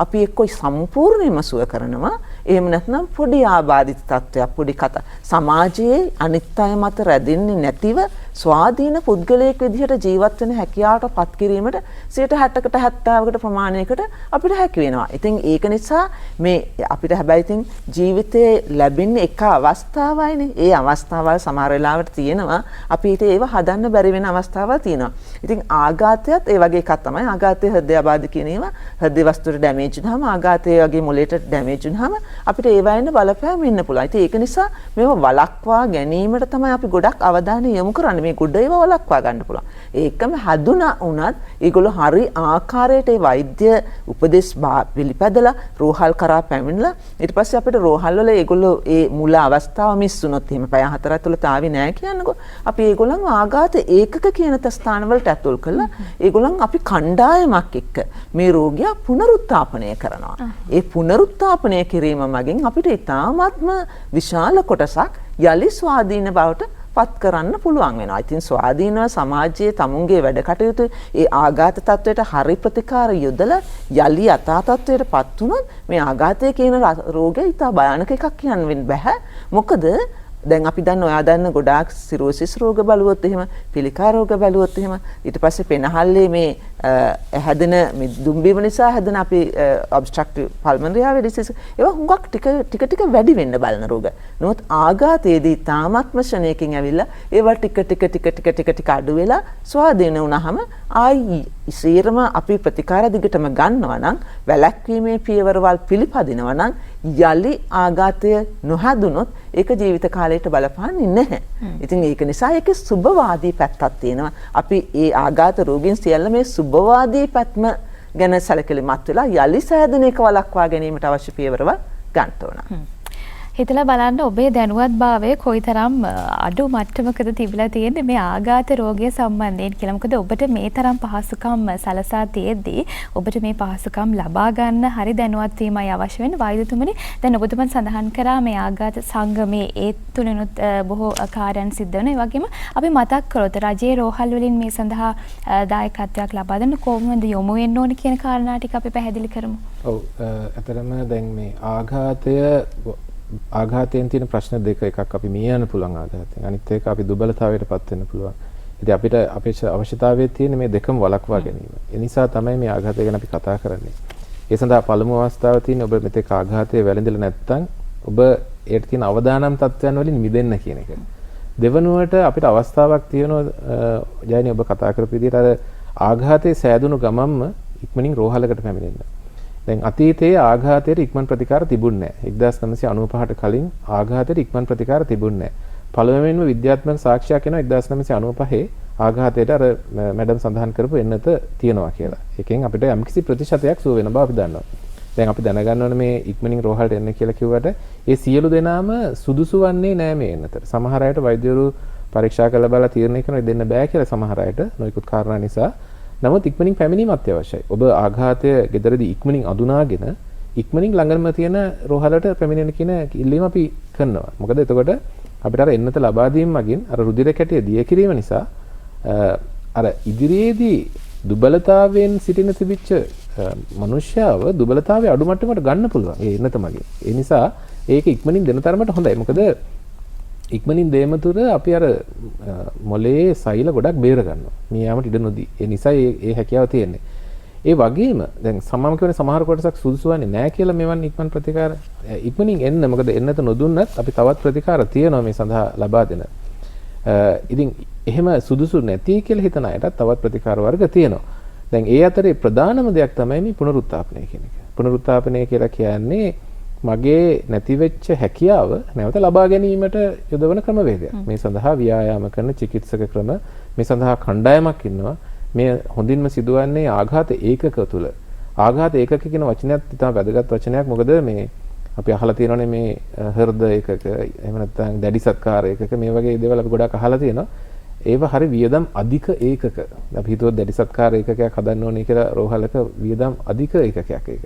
අපි එක්ක සම්පූර්ණයෙන්ම සුව කරනවා. එහෙම නැත්නම් පොඩි ආබාධිත තත්ත්වයක් පොඩි කතා සමාජයේ අනිත් අය මත රැඳෙන්නේ නැතිව ස්වාධීන පුද්ගලයෙක් විදිහට ජීවත් වෙන හැකියාවට පත් කිරීමට 60%කට 70%කට ප්‍රමාණයකට අපිට හැකි වෙනවා. ඉතින් ඒක නිසා මේ අපිට හැබැයි ඉතින් ජීවිතේ ලැබෙන්නේ එක අවස්ථාවයිනේ. ඒ අවස්ථාවල් සමහර වෙලාවට තියෙනවා. අපිට ඒව හදන්න බැරි වෙන අවස්ථාවල් තියෙනවා. ඉතින් ආඝාතයත් ඒ වගේ එකක් තමයි. ආඝාතයේ හෘදයාබාධ කියන ඒවා හෘද වස්තුවට ඩැමේජ් වුනහම ආඝාතයේ වගේ මොළයට ඩැමේජ් වුනහම අපිට ඒවයින් බලපෑම් වෙන්න පුළුවන්. ඉතින් ඒක නිසා මේව වළක්වා ගැනීමට තමයි අපි ගොඩක් අවධානය යොමු කරන්නේ. මේ ගොඩ ඒවා වළක්වා ගන්න පුළුවන්. ඒකම හදුනා වුණත් ඒගොල්ලෝ හරි ආකාරයට ඒ වෛද්‍ය උපදෙස් පිළිපදලා රෝහල් කරා පැමිණලා ඊට පස්සේ අපිට රෝහල් වල ඒගොල්ලෝ ඒ මුල අවස්ථාව මිස් වුණොත් එහෙම පැය 4 තුලට ආවේ නැහැ කියනකො අපි ඒගොල්ලන්ව ආඝාත ඒකක කියන ස්ථාන වලට ඇතුල් කරලා ඒගොල්ලන් අපි කණ්ඩායමක් එක්ක මේ රෝගියා පුනරුත්ථාපනය කරනවා. ඒ පුනරුත්ථාපනය කිරීම මගින් අපිට ඉතාමත්ම විශාල කොටසක් යලි ස්වාධීන බවට පත් කරන්න පුළුවන් වෙනවා. ඉතින් ස්වාධීනව සමාජයේ තමුන්ගේ වැඩ කටයුතු ඒ ආඝාත තත්වයට හරි ප්‍රතිකාර යොදලා යලි යථා තත්වයට පත් වුණොත් මේ ආඝාතය කියන රෝගය ඉතා භයානක එකක් කියන්න වෙන්න බෑ. මොකද දැන් අපි දන්න ඔයා දන්න ගොඩාක් සිරෝසිස් රෝග බලුවොත් එහෙම පිළිකා රෝග බලුවොත් එහෙම ඊට පස්සේ පෙනහල්ලේ මේ හැදෙන මේ දුම්බීම නිසා හැදෙන අපි ඔබස්ට්‍රක්ටිව් පල්මනරි ඩිසීස් ඒවා හුඟක් ටික වැඩි වෙන්න බලන රෝග. නමුත් ආඝාතයේදී තාමත්ම ශරණයකින් ඇවිල්ලා ඒවා ටික අඩු වෙලා ස්වාධීන වුණාම ආයි ඉසීරම අපි ප්‍රතිකාර දිගටම ගන්නවා නම් වැළැක්වීමේ පියවරවල් පිළිපදිනවා නම් යලි ආඝාතය නොහැදුනොත් ඒක ජීවිත කාලයට බලපාන්නේ නැහැ. ඉතින් ඒක නිසා ඒකේ සුබවාදී පැත්තක් තියෙනවා. අපි ඒ ආඝාත රෝගීන් සියල්ල මේ සුබවාදී පැත්ම ගැන සැලකිලිමත් වෙලා යලි සෑදන එක වළක්වා ගැනීමට අවශ්‍ය පියවරවල් ගන්න ඕන. හිතලා බලන්න ඔබේ දැනුවත්භාවය කොයිතරම් අඩු මට්ටමකද තිබිලා තියෙන්නේ මේ ආඝාත රෝගය සම්බන්ධයෙන් කියලා. මොකද ඔබට මේ තරම් පහසුකම් සලසා තියෙද්දී ඔබට මේ පහසුකම් ලබා ගන්න හරි දැනුවත් වීමයි අවශ්‍ය වෙන්නේ. වෛද්‍යතුමනි දැන් ඔබතුමන් සඳහන් කරා මේ ආඝාත සංගමයේ ඒ තුලිනුත් බොහෝ කාර්යයන් සිද්ධ වෙනවා. ඒ වගේම අපි මතක් කරොත් රජයේ රෝහල් වලින් මේ සඳහා දායකත්වයක් ලබා දෙන්න කොහොමද යොමු වෙන්න ඕනේ කියන කාරණා ටික අපි පැහැදිලි කරමු. ඔව් අතරම දැන් මේ ආඝාතයෙන් තියෙන ප්‍රශ්න දෙක එකක් අපි මිය යන්න පුළුවන් ආඝාතයෙන් අනිත් එක අපි දුබලතාවයට පත් වෙන්න පුළුවන්. ඉතින් අපිට අපේ අවශ්‍යතාවයේ තියෙන මේ දෙකම වළක්වා ගැනීම. ඒ නිසා තමයි මේ ආඝාතය ගැන අපි කතා කරන්නේ. ඒ සඳහා පළමු අවස්ථාව තියෙන ඔබ මෙතෙක් ආඝාතයේ වැළඳිලා නැත්නම් ඔබ ඒට තියෙන අවදානම් තත්ත්වයන් වලින් මිදෙන්න කියන එක. දෙවනුවට අපිට අවස්ථාවක් තියෙනවා ජයනි ඔබ කතා කරපු විදිහට අර ආඝාතයේ සෑදුණු ගමන්ම ඉක්මනින් රෝහලකට පැමිණෙන්න. දැන් අතීතයේ ආඝාතයට ඉක්මන් ප්‍රතිකාර තිබුණේ නැහැ. 1995ට කලින් ආඝාතයට ඉක්මන් ප්‍රතිකාර තිබුණේ නැහැ. පළවෙනිම විද්‍යාත්මක සාක්ෂියක් එනවා 1995 ආඝාතයට අර මැඩම් සඳහන් කරපු එන්නත තියනවා කියලා. ඒකෙන් අපිට යම්කිසි ප්‍රතිශතයක් සුව වෙන බව අපි දන්නවා. දැන් අපි දැනගන්න ඕනේ මේ ඉක්මනින් රෝහලට එන්න කියලා කිව්වට ඒ සියලු දෙනාම සුදුසු වන්නේ නැහැ මේ එන්නතට. සමහර අයට වෛද්‍යවරු පරීක්ෂා කරලා බලලා තීරණය කරනවා දෙන්න බෑ කියලා සමහර අයට නොයෙකුත් කාරණා නිසා. නමුත් ඉක්මනින් පැමිණීම අත්‍යවශ්‍යයි. ඔබ ආඝාතය ගෙදරදී ඉක්මනින් අඳුනාගෙන ඉක්මනින් ළඟම තියෙන රෝහලට පැමිණෙන්න කියන ඉල්ලීම අපි කරනවා. මොකද එතකොට අපිට අර එන්නත ලබා දීම මගින් අර රුධිර කැටිය දිය කිරීම නිසා අර ඉදිරියේදී දුබලතාවයෙන් සිටින තිබිච්ච මනුෂ්‍යව දුබලතාවයේ අඩු මට්ටමකට ගන්න පුළුවන්. ඒ එන්නත මගින්. ඒ නිසා ඒක ඉක්මනින් දෙන තරමට හොඳයි. මොකද ඉක්මනින් දේම තුර අපි අර මොලේ සෛල ගොඩක් බේර ගන්නවා. මේ යාමට ඉඩ නොදී. ඒ නිසා ඒ හැකියාව තියෙන්නේ. ඒ වගේම දැන් සමම කියන සමහර කොටසක් සුදුසු වන්නේ නැහැ කියලා මෙවන් ඉක්මන් ප්‍රතිකාර ඉක්මනින් එන්න. මොකද එන්නත නොදුන්නත් අපි තවත් ප්‍රතිකාර තියෙනවා මේ සඳහා ලබා දෙන. ඉතින් එහෙම සුදුසු නැති කියලා හිතන අයටත් තවත් ප්‍රතිකාර වර්ග තියෙනවා. දැන් ඒ අතරේ ප්‍රධානම දෙයක් තමයි මේ පුනරුත්ථාපනය කියන එක. පුනරුත්ථාපනය කියලා කියන්නේ මගේ නැතිවෙච්ච හැකියාව නැවත ලබා ගැනීමට යොදවන ක්‍රමවේදයක්. මේ සඳහා ව්‍යායාම කරන චිකිත්සක ක්‍රම මේ සඳහා කණ්ඩායමක් ඉන්නවා. මේ හොඳින්ම සිදුවන්නේ ආඝාත ඒකක තුල. ආඝාත ඒකක කියන වචනයත් ඉතාම වැදගත් වචනයක්. මොකද මේ අපි අහලා තියෙනවානේ මේ හෘද ඒකක එහෙම නැත්නම් දැඩි සත්කාර ඒකක මේ වගේ දේවල් අපි ගොඩක් අහලා තියෙනවා. ඒව හරි වියදම් අධික ඒකක. අපි හිතුවොත් දැඩි සත්කාර ඒකකයක් හදන්න ඕනේ කියලා රෝහලක වියදම් අධික ඒකකයක් ඒක.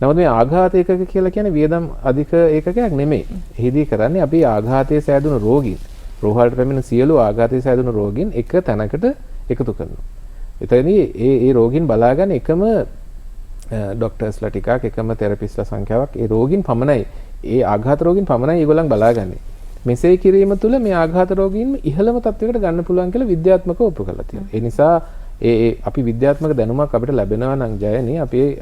නමුත් මේ ආඝාත ඒකක කියලා කියන්නේ වියදම් අධික ඒකකයක් නෙමෙයි. එහිදී කරන්නේ අපි ආඝාතයේ සෑදුණු රෝගීන් රෝහලට පැමිණෙන සියලු ආඝාතයේ සෑදුණු රෝගීන් එක තැනකට එකතු කරනවා. එතනදී ඒ රෝගීන් බලාගන්න එකම ડોක්ටර්ස්ලා ටිකක් එකම තෙරපිස්ලා සංඛ්‍යාවක් ඒ රෝගීන් පමණයි. ඒ ආඝාත රෝගීන් පමණයි ඒගොල්ලන් බලාගන්නේ. මෙසේ කිරීම තුළ මේ ආඝාත රෝගීන් ඉහළම තත්වයකට ගන්න පුළුවන් කියලා විද්‍යාත්මකව ඔප්පු කරලා තියෙනවා. ඒ නිසා අපි විද්‍යාත්මක දැනුමක් අපිට ලැබෙනවා නම් ජයනේ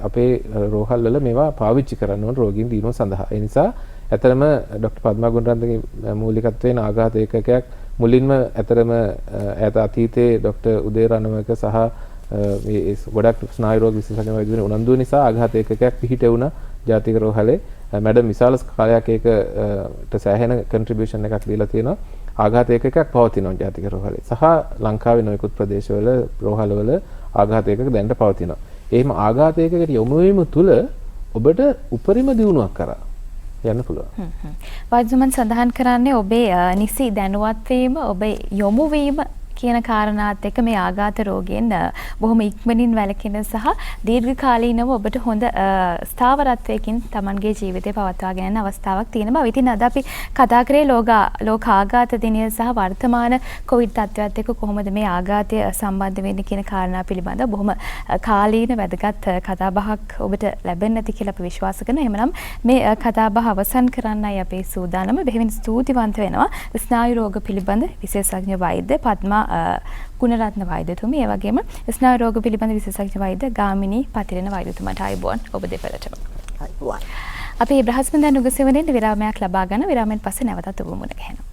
අපේ රෝහල් වල මේවා පාවිච්චි කරන්න ඕන රෝගීන් දිනුව සඳහා. ඒ නිසා ඇතරම ડોક્ટર පද්මා ගුණරත්නගේ මූලිකත්වයෙන් ආඝාත ඒකකයක් මුලින්ම ඇතරම ඈත අතීතයේ ડોક્ટર උදේ රණවක සහ මේ ගොඩක් ස්නායු රෝග විශේෂඥ වෛද්‍යවරුන් උනන්දු නිසා ආඝාත ඒකකයක් පිහිටුණා ජාතික රෝහලේ. මැඩම් විශාල කාලයක් ඒකට සෑහෙන කන්ට්‍රිබියුෂන් එකක් දීලා තියෙනවා. ආඝාත ඒකකයක් පවතිනවා ජාතික රෝහලේ. සහ ලංකාවේ නොයෙකුත් ප්‍රදේශවල රෝහලවල ආඝාත ඒකක දැනට පවතිනවා. එහෙම ආඝාත ඒකකට යොමු වීම තුළ ඔබට උපරිම දියුණුවක් කරා යන්න පුළුවන්. වෛද්‍යමන් සඳහන් කරන්නේ ඔබේ නිසි දැනුවත් වීම, ඔබේ යොමු වීම කියන කාරණාත් එක්ක මේ ආඝාත රෝගයෙන් බොහොම ඉක්මනින් වැළකෙන සහ දීර්ඝකාලීනව ඔබට හොඳ ස්ථාවරත්වයකින් Tamanගේ ජීවිතය පවත්වාගෙන යන අවස්ථාවක් තියෙන බව. ඉතින් අද අපි කතා කරේ ලෝක ආඝාත දිනය සහ වර්තමාන කොවිඩ් තත්ත්වයත් එක්ක කොහොමද මේ ආඝාතය සම්බන්ධ වෙන්නේ කියන කාරණා පිළිබඳව බොහොම කාලීන වැදගත් කතා බහක් ඔබට ලැබෙන්න ඇති කියලා අපි විශ්වාස කරනවා. එහෙමනම් මේ කතා බහ අවසන් කරන්නයි අපේ සූදානම. බෙහෙවින් ස්තුතිවන්ත වෙනවා ස්නායු රෝග පිළිබඳ විශේෂඥ වෛද්‍ය පද්මා ගුණරත්න වෛද්‍යතුමිය, ඒ වගේම ස්නායු රෝග පිළිබඳ විශේෂඥ වෛද්‍ය ගාමිණී පතිරණ වෛද්‍යතුමාට ආයුබෝවන් ඔබ දෙපළටම. ආයුබෝවන්. අපි බ්‍රහස්පතින්දා නුගසෙවණෙන් විරාමයක් ලබා ගන්න. විරාමයෙන් පස්සේ නැවතත් ඔබ මුණ ගැහෙනවා.